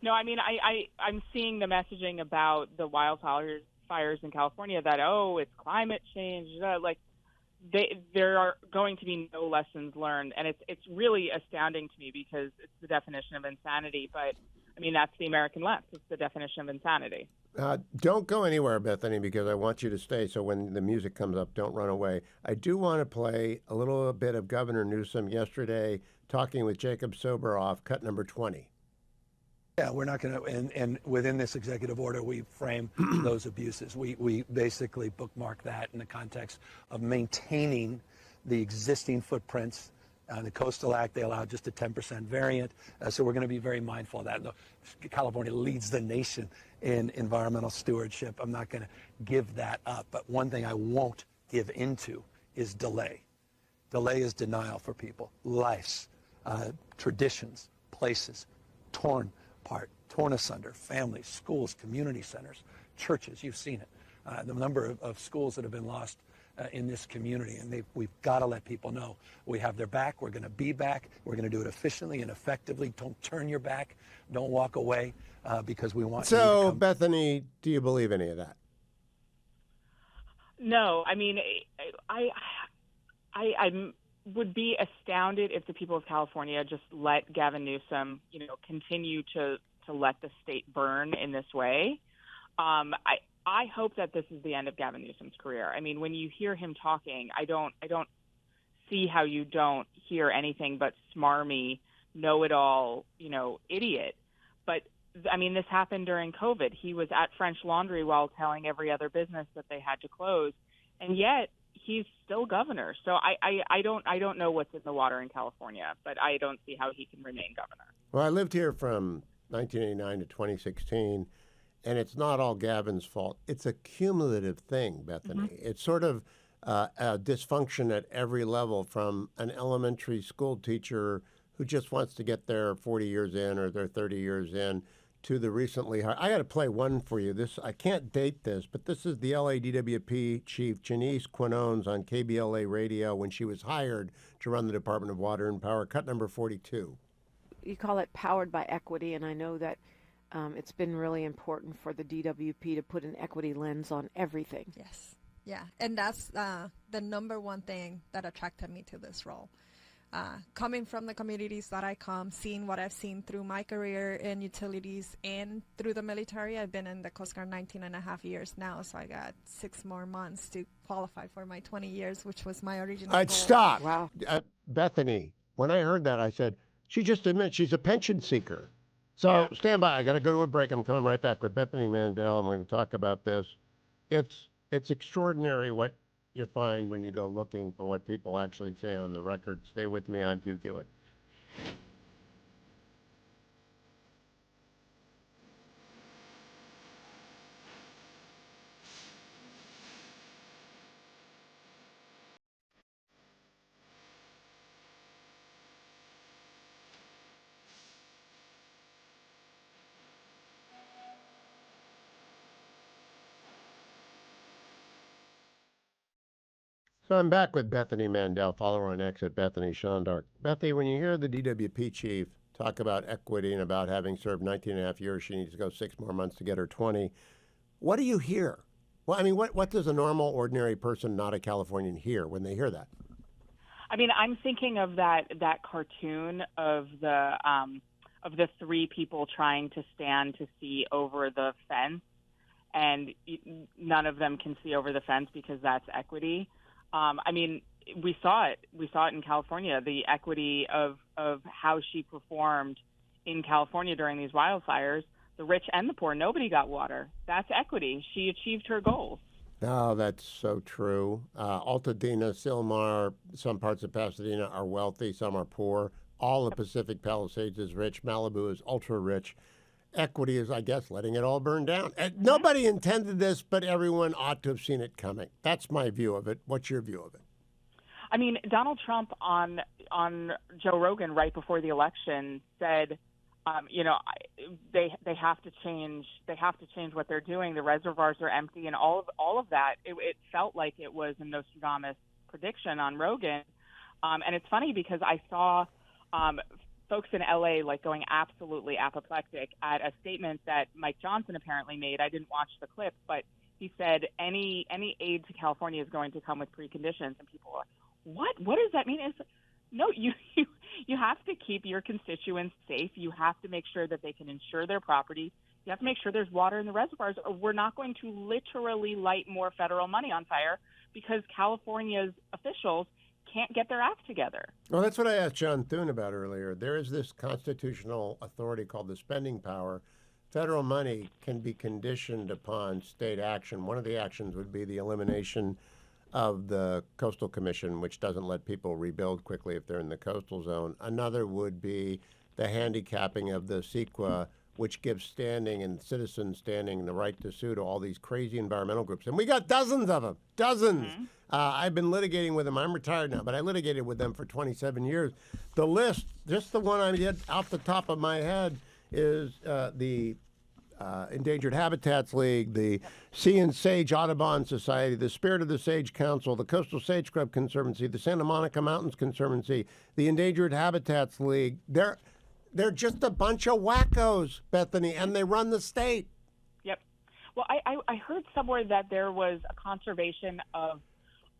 No, I mean, I'm seeing the messaging about the wildfires in California that, it's climate change. There are going to be no lessons learned. And it's really astounding to me because it's the definition of insanity. But, I mean, that's the American left. It's the definition of insanity. Don't go anywhere, Bethany, because I want you to stay. So when the music comes up, don't run away. I do want to play a little bit of Governor Newsom yesterday talking with Jacob Soboroff, cut number 20. Yeah, we're not going to, and within this executive order, we frame those abuses. We basically bookmark that in the context of maintaining the existing footprints. The Coastal Act, they allow just a 10% variant. So we're going to be very mindful of that. California leads the nation in environmental stewardship. I'm not going to give that up. But one thing I won't give into is delay. Delay is denial for people. Lives, traditions, places, torn apart, torn asunder, families, schools, community centers, churches, you've seen it. The number of schools that have been lost in this community, and we've got to let people know we have their back. We're going to be back. We're going to do it efficiently and effectively. Don't turn your back. Don't walk away because we want you to come. Bethany, do you believe any of that? No, I mean, I would be astounded if the people of California just let Gavin Newsom, continue to let the state burn in this way. I hope that this is the end of Gavin Newsom's career. I mean, when you hear him talking, I don't see how you don't hear anything but smarmy, know-it-all, idiot. But I mean, this happened during COVID. He was at French Laundry while telling every other business that they had to close, and yet he's still governor. So I don't know what's in the water in California, but I don't see how he can remain governor. Well, I lived here from 1989 to 2016. And it's not all Gavin's fault. It's a cumulative thing, Bethany. Mm-hmm. It's sort of a dysfunction at every level, from an elementary school teacher who just wants to get their 40 years in or their 30 years in to the recently hired. I got to play one for you. I can't date this, but this is the LADWP chief, Janice Quinones, on KBLA radio when she was hired to run the Department of Water and Power. Cut number 42. You call it powered by equity, and I know that it's been really important for the DWP to put an equity lens on everything. Yes. Yeah. And that's the number one thing that attracted me to this role. Coming from the communities that I come, seeing what I've seen through my career in utilities and through the military. I've been in the Coast Guard 19 and a half years now, so I got 6 more months to qualify for my 20 years, which was my original goal. Stop. Wow. Bethany, when I heard that, I said, she just admitted she's a pension seeker. So stand by. I got to go to a break. I'm coming right back with Bethany Mandel. I'm going to talk about this. It's extraordinary what you find when you go looking for what people actually say on the record. Stay with me. I'm Hugh Hewitt. So I'm back with Bethany Mandel. Follow her on X at Bethany Shondark. Bethany, when you hear the DWP chief talk about equity and about having served 19 and a half years, she needs to go 6 more months to get her 20. What do you hear? Well, I mean, what does a normal, ordinary person, not a Californian, hear when they hear that? I mean, I'm thinking of that cartoon of the 3 people trying to stand to see over the fence, and none of them can see over the fence because that's equity. I mean, we saw it. We saw it in California, the equity of how she performed in California during these wildfires. The rich and the poor, nobody got water. That's equity. She achieved her goals. Oh, that's so true. Altadena, Silmar, some parts of Pasadena are wealthy, some are poor. All of Pacific Palisades is rich. Malibu is ultra rich. Equity is, I guess, letting it all burn down. And nobody intended this, but everyone ought to have seen it coming. That's my view of it. What's your view of it? I mean, Donald Trump on Joe Rogan right before the election said, they have to change. They have to change what they're doing. The reservoirs are empty, and all of that. It felt like it was a Nostradamus prediction on Rogan. And it's funny because I saw folks in LA like going absolutely apoplectic at a statement that Mike Johnson apparently made. I didn't watch the clip, but he said any aid to California is going to come with preconditions, and people are, what does that mean? No, you have to keep your constituents safe. You have to make sure that they can insure their property. You have to make sure there's water in the reservoirs, or we're not going to literally light more federal money on fire because California's officials can't get their act together. Well, that's what I asked John Thune about earlier. There is this constitutional authority called the spending power. Federal money can be conditioned upon state action. One of the actions would be the elimination of the Coastal Commission, which doesn't let people rebuild quickly if they're in the coastal zone. Another would be the handicapping of the CEQA, which gives standing and citizens standing the right to sue to all these crazy environmental groups. And we got dozens of them, dozens. Mm-hmm. I've been litigating with them. I'm retired now, but I litigated with them for 27 years. The list, just the one I get off the top of my head, is the Endangered Habitats League, the Sea and Sage Audubon Society, the Spirit of the Sage Council, the Coastal Sage Scrub Conservancy, the Santa Monica Mountains Conservancy, the Endangered Habitats League. They're just a bunch of wackos, Bethany, and they run the state. Yep. Well, I heard somewhere that there was a conservation of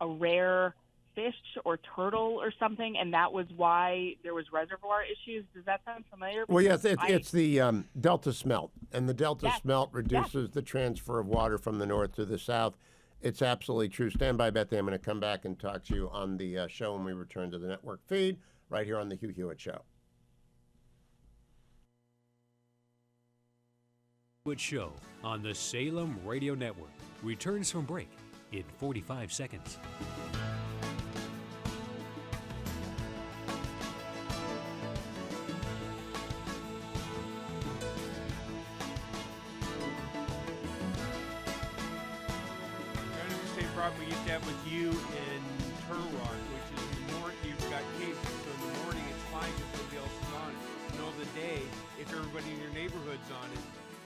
a rare fish or turtle or something, and that was why there was reservoir issues. Does that sound familiar? Well, yes, it's the delta smelt, and the delta smelt reduces the transfer of water from the north to the south. It's absolutely true. Stand by, Bethany. I'm going to come back and talk to you on the show when we return to the network feed, right here on the Hugh Hewitt Show. Hewitt Show on the Salem Radio Network returns from break in 45 seconds. We used to have with you in Turtle Rock, which is in the morning, you've got cases, so in the morning it's fine because nobody else is on. In the middle of the day, if everybody in your neighborhood's on it,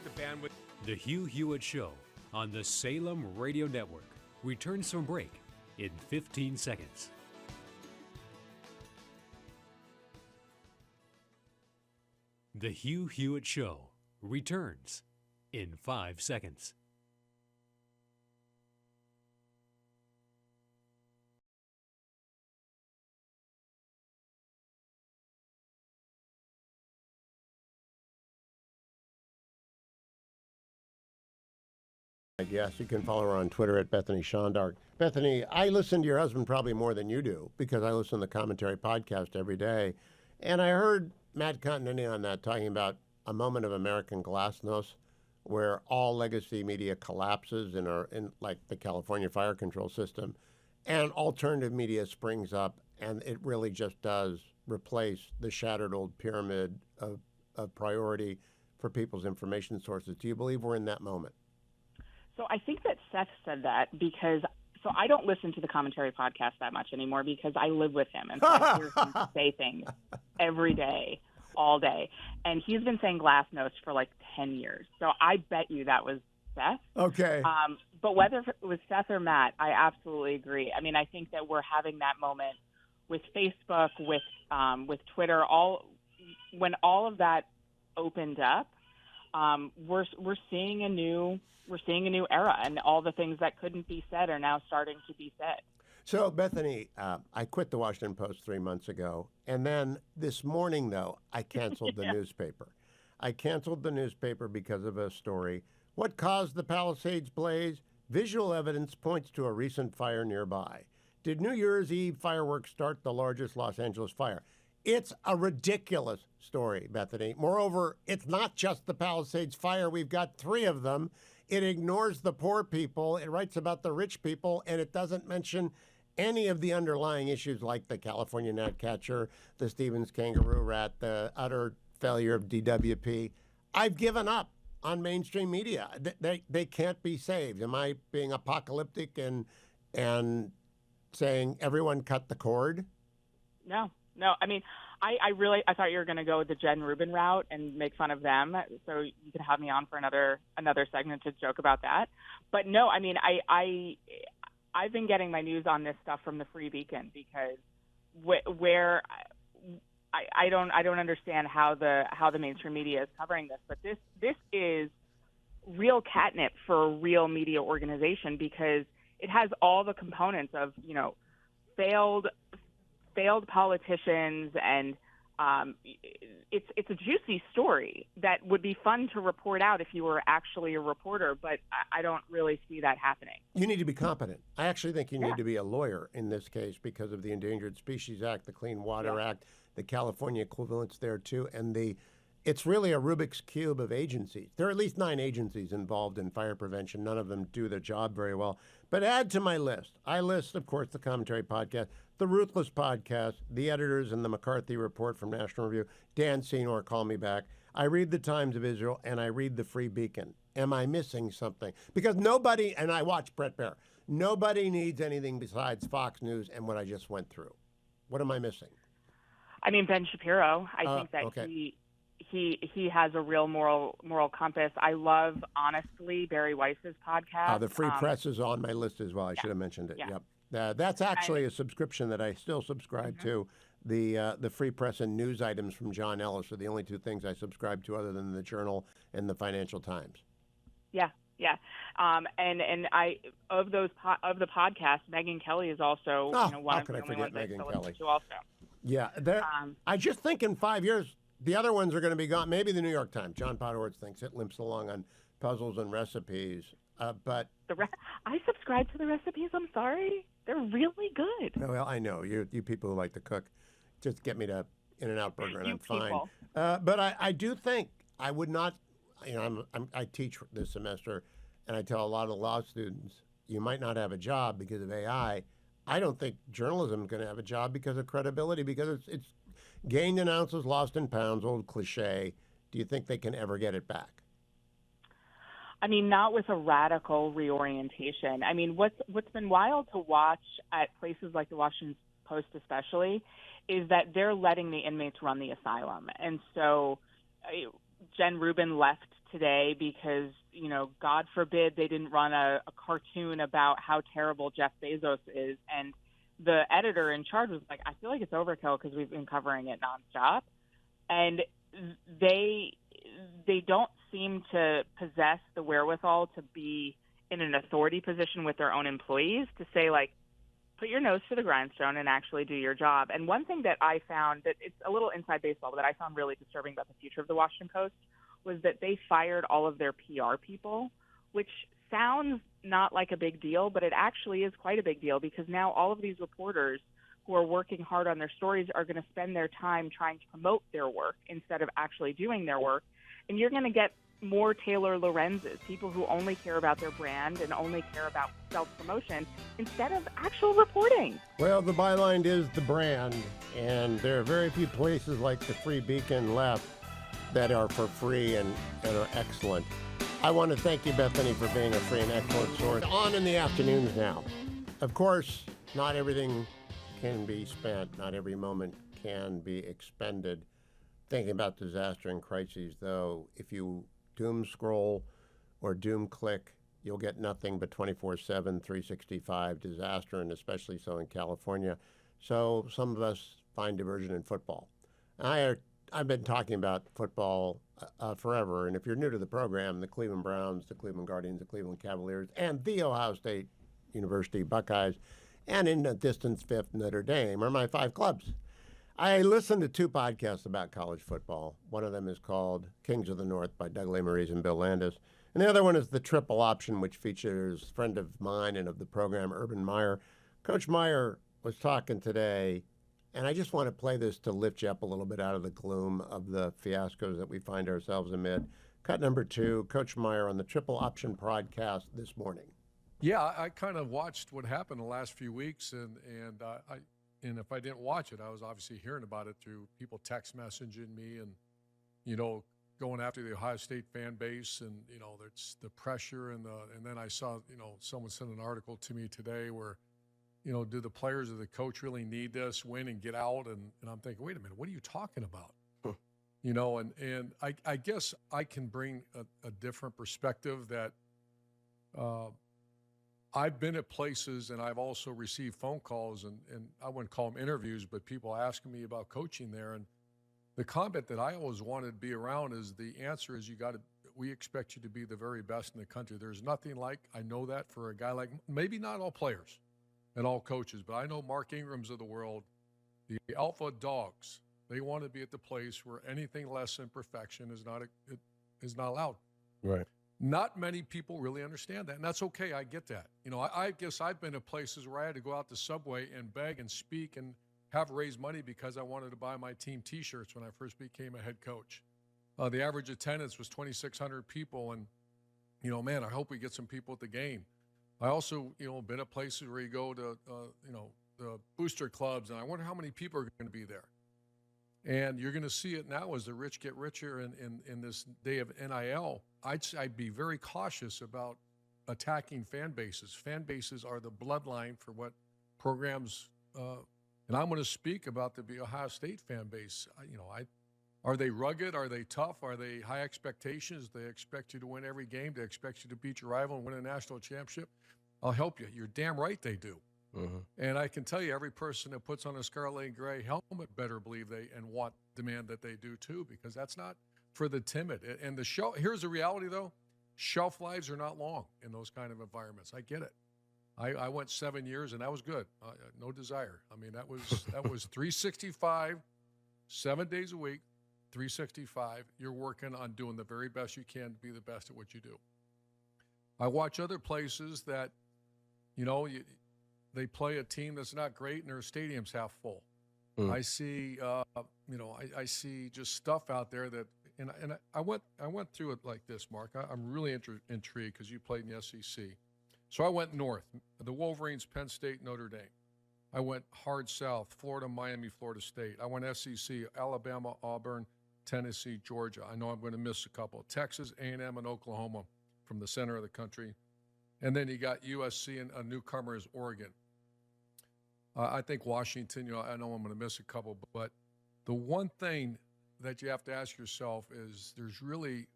the bandwidth. The Hugh Hewitt Show on the Salem Radio Network returns from break in 15 seconds. The Hugh Hewitt Show returns in 5 seconds. I guess you can follow her on Twitter at Bethany Shondark. Bethany, I listen to your husband probably more than you do because I listen to the commentary podcast every day. And I heard Matt Continenty on that talking about a moment of American glasnost where all legacy media collapses in like the California fire control system and alternative media springs up, and it really just does replace the shattered old pyramid of priority for people's information sources. Do you believe we're in that moment? So I think that Seth said that because I don't listen to the commentary podcast that much anymore because I live with him and so I hear him say things every day, all day. And he's been saying glasnost for like 10 years. So I bet you that was Seth. Okay. But whether it was Seth or Matt, I absolutely agree. I mean, I think that we're having that moment with Facebook, with Twitter, when all of that opened up, we're seeing a new era, and all the things that couldn't be said are now starting to be said. So, Bethany, I quit the Washington Post 3 months ago, and then this morning, though, I canceled the newspaper. I canceled the newspaper because of a story. What caused the Palisades blaze? Visual evidence points to a recent fire nearby. Did New Year's Eve fireworks start the largest Los Angeles fire? It's a ridiculous story, Bethany. Moreover, it's not just the Palisades fire. We've got 3 of them. It ignores the poor people. It writes about the rich people, and it doesn't mention any of the underlying issues like the California gnatcatcher, the Stevens kangaroo rat, the utter failure of DWP, I've given up on mainstream media. They can't be saved. Am I being apocalyptic and saying everyone cut the cord? No. I mean, I thought you were going to go with the Jen Rubin route and make fun of them. So you could have me on for another segment to joke about that. But no, I mean, I've been getting my news on this stuff from the Free Beacon, because where I don't understand how the mainstream media is covering this, but this is real catnip for a real media organization, because it has all the components of, you know, failed politicians, and it's a juicy story that would be fun to report out if you were actually a reporter, but I don't really see that happening. You need to be competent. I actually think you need to be a lawyer in this case because of the Endangered Species Act, the Clean Water Act, the California equivalents there too, and it's really a Rubik's Cube of agencies. There are at least 9 agencies involved in fire prevention. None of them do their job very well. But add to my list. I list, of course, the Commentary Podcast, the Ruthless Podcast, the Editors, and the McCarthy Report from National Review, Dan Senor, Call Me Back. I read the Times of Israel, and I read the Free Beacon. Am I missing something? Because nobody, and I watch Brett Baer, nobody needs anything besides Fox News and what I just went through. What am I missing? I mean, Ben Shapiro, I think that he has a real moral compass. I love, honestly, Barry Weiss's podcast. The Free Press is on my list as well. I should have mentioned it. Yeah. Yep. That's actually a subscription that I still subscribe to. The Free Press and news items from John Ellis are the only 2 things I subscribe to, other than the Journal and the Financial Times. Yeah. And I of the podcasts, Megyn Kelly is also one of the only ones I still listen to also. Yeah, I just think in 5 years, the other ones are going to be gone. Maybe the New York Times. John Podhoretz thinks it limps along on puzzles and recipes. But I subscribe to the recipes. I'm sorry, they're really good. Well, I know you people who like to cook. Just get me to In-N-Out Burger and I'm fine. But I do think I would not. I teach this semester, and I tell a lot of law students, you might not have a job because of AI. I don't think journalism is going to have a job because of credibility, because it's gained in ounces, lost in pounds, old cliche. Do you think they can ever get it back? I mean, not with a radical reorientation. I mean, what's been wild to watch at places like the Washington Post especially is that they're letting the inmates run the asylum. And so Jen Rubin left today because, God forbid they didn't run a cartoon about how terrible Jeff Bezos is. And the editor in charge was like, I feel like it's overkill because we've been covering it nonstop. And they don't seem to possess the wherewithal to be in an authority position with their own employees to say, like, put your nose to the grindstone and actually do your job. And one thing that I found, that it's a little inside baseball, but that I found really disturbing about the future of the Washington Post, was that they fired all of their PR people, which sounds not like a big deal, but it actually is quite a big deal, because now all of these reporters who are working hard on their stories are going to spend their time trying to promote their work instead of actually doing their work. And you're going to get more Taylor Lorenzes, people who only care about their brand and only care about self-promotion instead of actual reporting. Well, the byline is the brand, and there are very few places like the Free Beacon left that are for free and are excellent. I want to thank you, Bethany, for being a free and excellent source. On in the afternoons now. Of course, not everything can be spent, not every moment can be expended. Thinking about disaster and crises, though, if you doom scroll or doom click, you'll get nothing but 24/7, 365 disaster, and especially so in California. So some of us find diversion in football. I've been talking about football forever, and if you're new to the program, the Cleveland Browns, the Cleveland Guardians, the Cleveland Cavaliers, and the Ohio State University Buckeyes, and in a distant fifth, Notre Dame, are my 5 clubs. I listen to 2 podcasts about college football. One of them is called Kings of the North by Doug Lesmerises and Bill Landis. And the other one is The Triple Option, which features a friend of mine and of the program, Urban Meyer. Coach Meyer was talking today, and I just want to play this to lift you up a little bit out of the gloom of the fiascos that we find ourselves amid. Cut number 2, Coach Meyer on the Triple Option podcast this morning. Yeah, I kind of watched what happened the last few weeks, and if I didn't watch it, I was obviously hearing about it through people text messaging me and, going after the Ohio State fan base, and there's the pressure and then I saw someone sent an article to me today where, do the players or the coach really need this, win and get out? And I'm thinking, wait a minute, what are you talking about? And I guess I can bring a different perspective that I've been at places and I've also received phone calls and I wouldn't call them interviews, but people asking me about coaching there. And the comment that I always wanted to be around is the answer is we expect you to be the very best in the country. There's nothing like, I know that for a guy like, maybe not all players and all coaches, but I know Mark Ingram's of the world, the alpha dogs, they want to be at the place where anything less than perfection is not allowed. Right. Not many people really understand that, and that's okay. I get that. I guess I've been at places where I had to go out the subway and beg and speak and have raised money because I wanted to buy my team T-shirts when I first became a head coach. The average attendance was 2,600 people, and man, I hope we get some people at the game. I also been at places where you go to the booster clubs, and I wonder how many people are going to be there. And you're going to see it now as the rich get richer in this day of NIL. I'd be very cautious about attacking fan bases. Fan bases are the bloodline for what programs, and I'm going to speak about the Ohio State fan base. Are they rugged? Are they tough? Are they high expectations? They expect you to win every game. They expect you to beat your rival and win a national championship. I'll help you. You're damn right they do. Mm-hmm. And I can tell you, every person that puts on a scarlet and gray helmet better believe demand that they do too, because that's not for the timid. And here's the reality though, shelf lives are not long in those kind of environments. I get it. I went 7 years and that was good. No desire. I mean, that was 365, 7 days a week, 365. You're working on doing the very best you can to be the best at what you do. I watch other places that, they play a team that's not great and their stadium's half full. I see, I see just stuff out there that, and I went through it like this, Mark. I'm really intrigued because you played in the SEC. So I went north, the Wolverines, Penn State, Notre Dame. I went hard south, Florida, Miami, Florida State. I went SEC, Alabama, Auburn, Tennessee, Georgia. I know I'm going to miss a couple. Texas, A&M, and Oklahoma from the center of the country. And then you got USC, and a newcomer is Oregon. I think Washington, I know I'm going to miss a couple, but the one thing that you have to ask yourself is there's really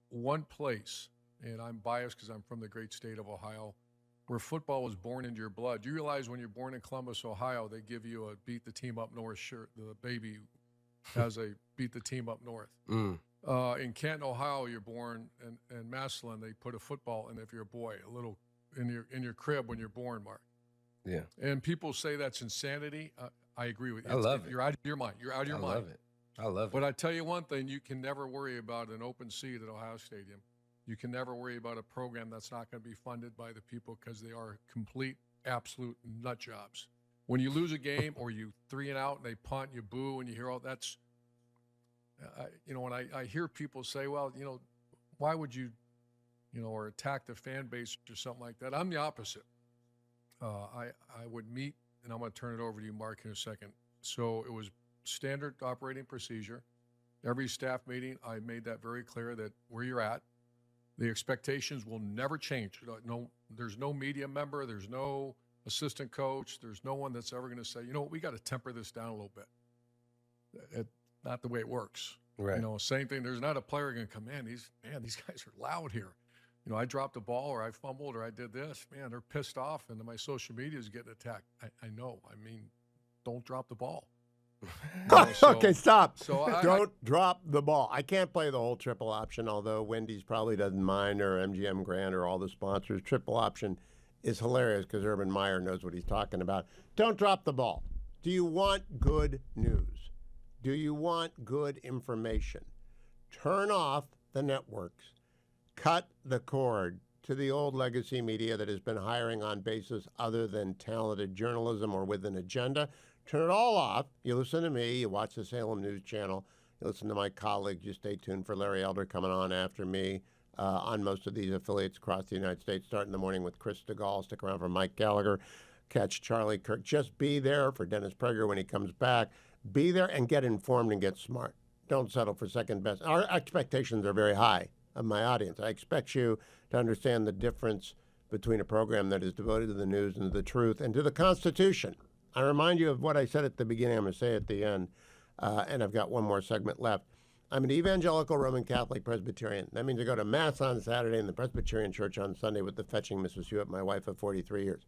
one place, and I'm biased because I'm from the great state of Ohio, where football was born into your blood. You realize when you're born in Columbus, Ohio, they give you a Beat the Team Up North shirt. The baby has a Beat the Team Up North. In Canton, Ohio, you're born, and Massillon, they put a football, and if you're a boy, a little in your crib when you're born, Mark. Yeah. And people say that's insanity. I agree with you. I love it. You're out of your mind. You're out of your mind. I love it. But I tell you one thing, you can never worry about an open seat at Ohio Stadium. You can never worry about a program that's not going to be funded by the people because they are complete, absolute nut jobs. When you lose a game or you 3 and out and they punt, you boo, and you hear all that's, when I hear people say, well, why would you, or attack the fan base or something like that? I'm the opposite. I would meet, and I'm going to turn it over to you, Mark, in a second. So it was standard operating procedure. Every staff meeting, I made that very clear that where you're at, the expectations will never change. There's no media member, there's no assistant coach, there's no one that's ever going to say, we got to temper this down a little bit. Not the way it works. Right. Same thing. There's not a player going to come in. These guys are loud here. I dropped the ball or I fumbled or I did this. Man, they're pissed off and my social media is getting attacked. I know. I mean, don't drop the ball. Okay, stop. So don't drop the ball. I can't play the whole triple option, although Wendy's probably doesn't mind, or MGM Grand or all the sponsors. Triple option is hilarious because Urban Meyer knows what he's talking about. Don't drop the ball. Do you want good news? Do you want good information? Turn off the networks. Cut the cord to the old legacy media that has been hiring on basis other than talented journalism or with an agenda. Turn it all off. You listen to me. You watch the Salem News Channel. You listen to my colleagues. You stay tuned for Larry Elder coming on after me. on most of these affiliates across the United States. Start in the morning with Chris DeGaulle. Stick around for Mike Gallagher. Catch Charlie Kirk. Just be there for Dennis Prager when he comes back. Be there and get informed and get smart. Don't settle for second best. Our expectations are very high of my audience. I expect you to understand the difference between a program that is devoted to the news and to the truth and to the Constitution. I remind you of what I said at the beginning. I'm going to say at the end, and I've got one more segment left. I'm an evangelical Roman Catholic Presbyterian. That means I go to Mass on Saturday in the Presbyterian Church on Sunday with the fetching Mrs. Hewitt, my wife of 43 years.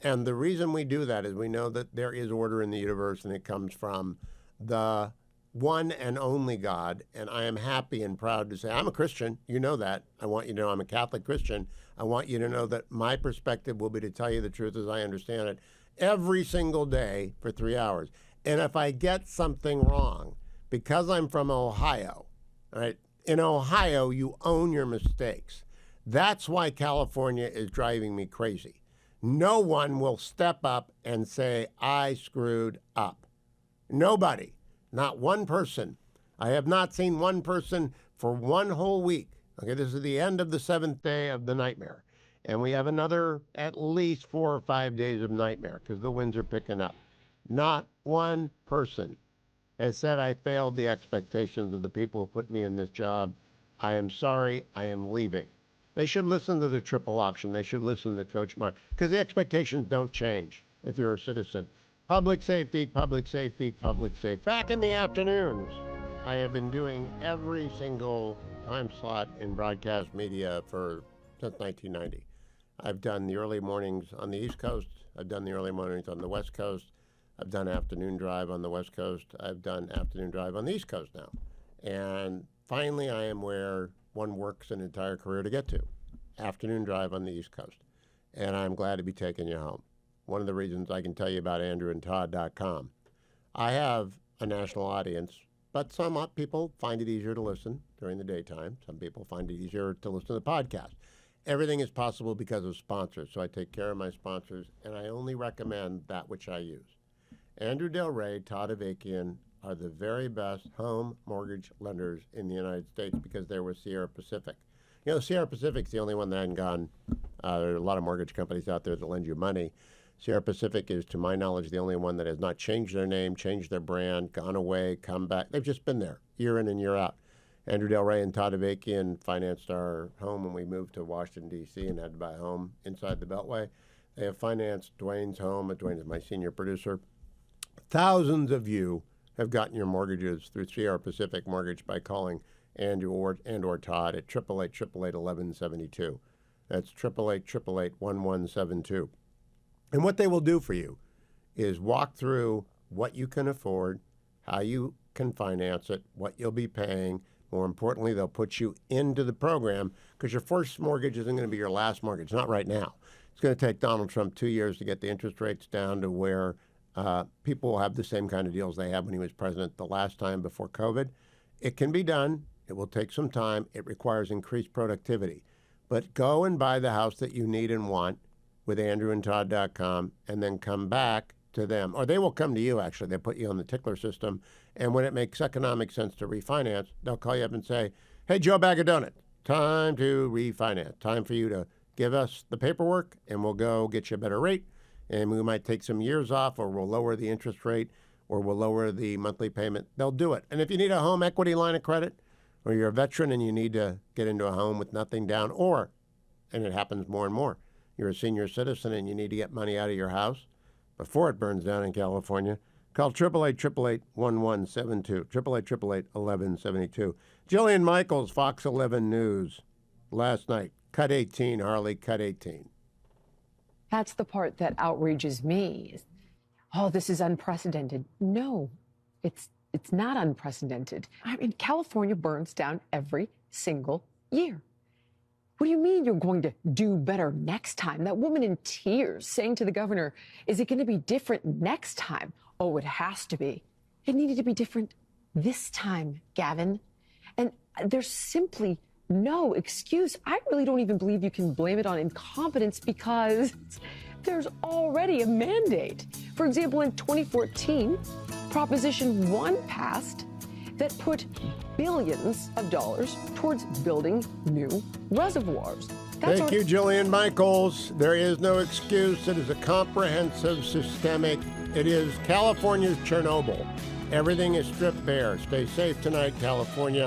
And the reason we do that is we know that there is order in the universe, and it comes from the one and only God. And I am happy and proud to say I'm a Christian. You know that. I want you to know I'm a Catholic Christian. I want you to know that my perspective will be to tell you the truth as I understand it every single day for 3 hours. And if I get something wrong, because I'm from Ohio, right? In Ohio, you own your mistakes. That's why California is driving me crazy. No one will step up and say, I screwed up. Nobody. Not one person. I have not seen one person for one whole week. Okay, this is the end of the 7th day of the nightmare. And we have another at least 4 or 5 days of nightmare because the winds are picking up. Not one person has said I failed the expectations of the people who put me in this job. I am sorry, I am leaving. They should listen to the triple option. They should listen to Coach Mark because the expectations don't change if you're a citizen. Public safety, public safety, public safety. Back in the afternoons, I have been doing every single time slot in broadcast media since 1990. I've done the early mornings on the East Coast. I've done the early mornings on the West Coast. I've done afternoon drive on the West Coast. I've done afternoon drive on the East Coast now. And finally, I am where one works an entire career to get to. Afternoon drive on the East Coast. And I'm glad to be taking you home. One of the reasons I can tell you about AndrewandTodd.com. I have a national audience, but some people find it easier to listen during the daytime. Some people find it easier to listen to the podcast. Everything is possible because of sponsors. So I take care of my sponsors, and I only recommend that which I use. Andrew Del Rey, Todd Avakian are the very best home mortgage lenders in the United States because they're with Sierra Pacific. You know, Sierra Pacific's the only one that hadn't gone. There are a lot of mortgage companies out there that lend you money. Sierra Pacific is, to my knowledge, the only one that has not changed their name, changed their brand, gone away, come back. They've just been there year in and year out. Andrew Del Rey and Todd Avakian financed our home when we moved to Washington, D.C. and had to buy a home inside the Beltway. They have financed Dwayne's home. Dwayne is my senior producer. Thousands of you have gotten your mortgages through Sierra Pacific Mortgage by calling Andrew or Todd at 888-888-1172. That's 888-888-1172. And what they will do for you is walk through what you can afford, how you can finance it, what you'll be paying. More importantly, they'll put you into the program because your first mortgage isn't going to be your last mortgage, not right now. It's going to take Donald Trump 2 years to get the interest rates down to where people will have the same kind of deals they had when he was president the last time before COVID. It can be done. It will take some time. It requires increased productivity. But go and buy the house that you need and want with AndrewandTodd.com and then come back to them. Or they will come to you, actually. They put you on the tickler system. And when it makes economic sense to refinance, they'll call you up and say, hey, Joe Bag of Donuts, time to refinance. Time for you to give us the paperwork, and we'll go get you a better rate. And we might take some years off, or we'll lower the interest rate, or we'll lower the monthly payment. They'll do it. And if you need a home equity line of credit, or you're a veteran and you need to get into a home with nothing down, or, and it happens more and more, you're a senior citizen and you need to get money out of your house before it burns down in California, call 888-888-1172, 888-888-1172. Jillian Michaels, Fox 11 News, last night, cut 18, Harley, cut 18. That's the part that outrages me. Oh, this is unprecedented. No, it's not unprecedented. I mean, California burns down every single year. What do you mean you're going to do better next time? That woman in tears saying to the governor, is it going to be different next time? Oh, it has to be. It needed to be different this time, Gavin. And there's simply no excuse. I really don't even believe you can blame it on incompetence because there's already a mandate. For example, in 2014, Proposition 1 passed, that put billions of dollars towards building new reservoirs. Thank you, Jillian Michaels. There is no excuse. It is a comprehensive, systemic. It is California's Chernobyl. Everything is stripped bare. Stay safe tonight, California.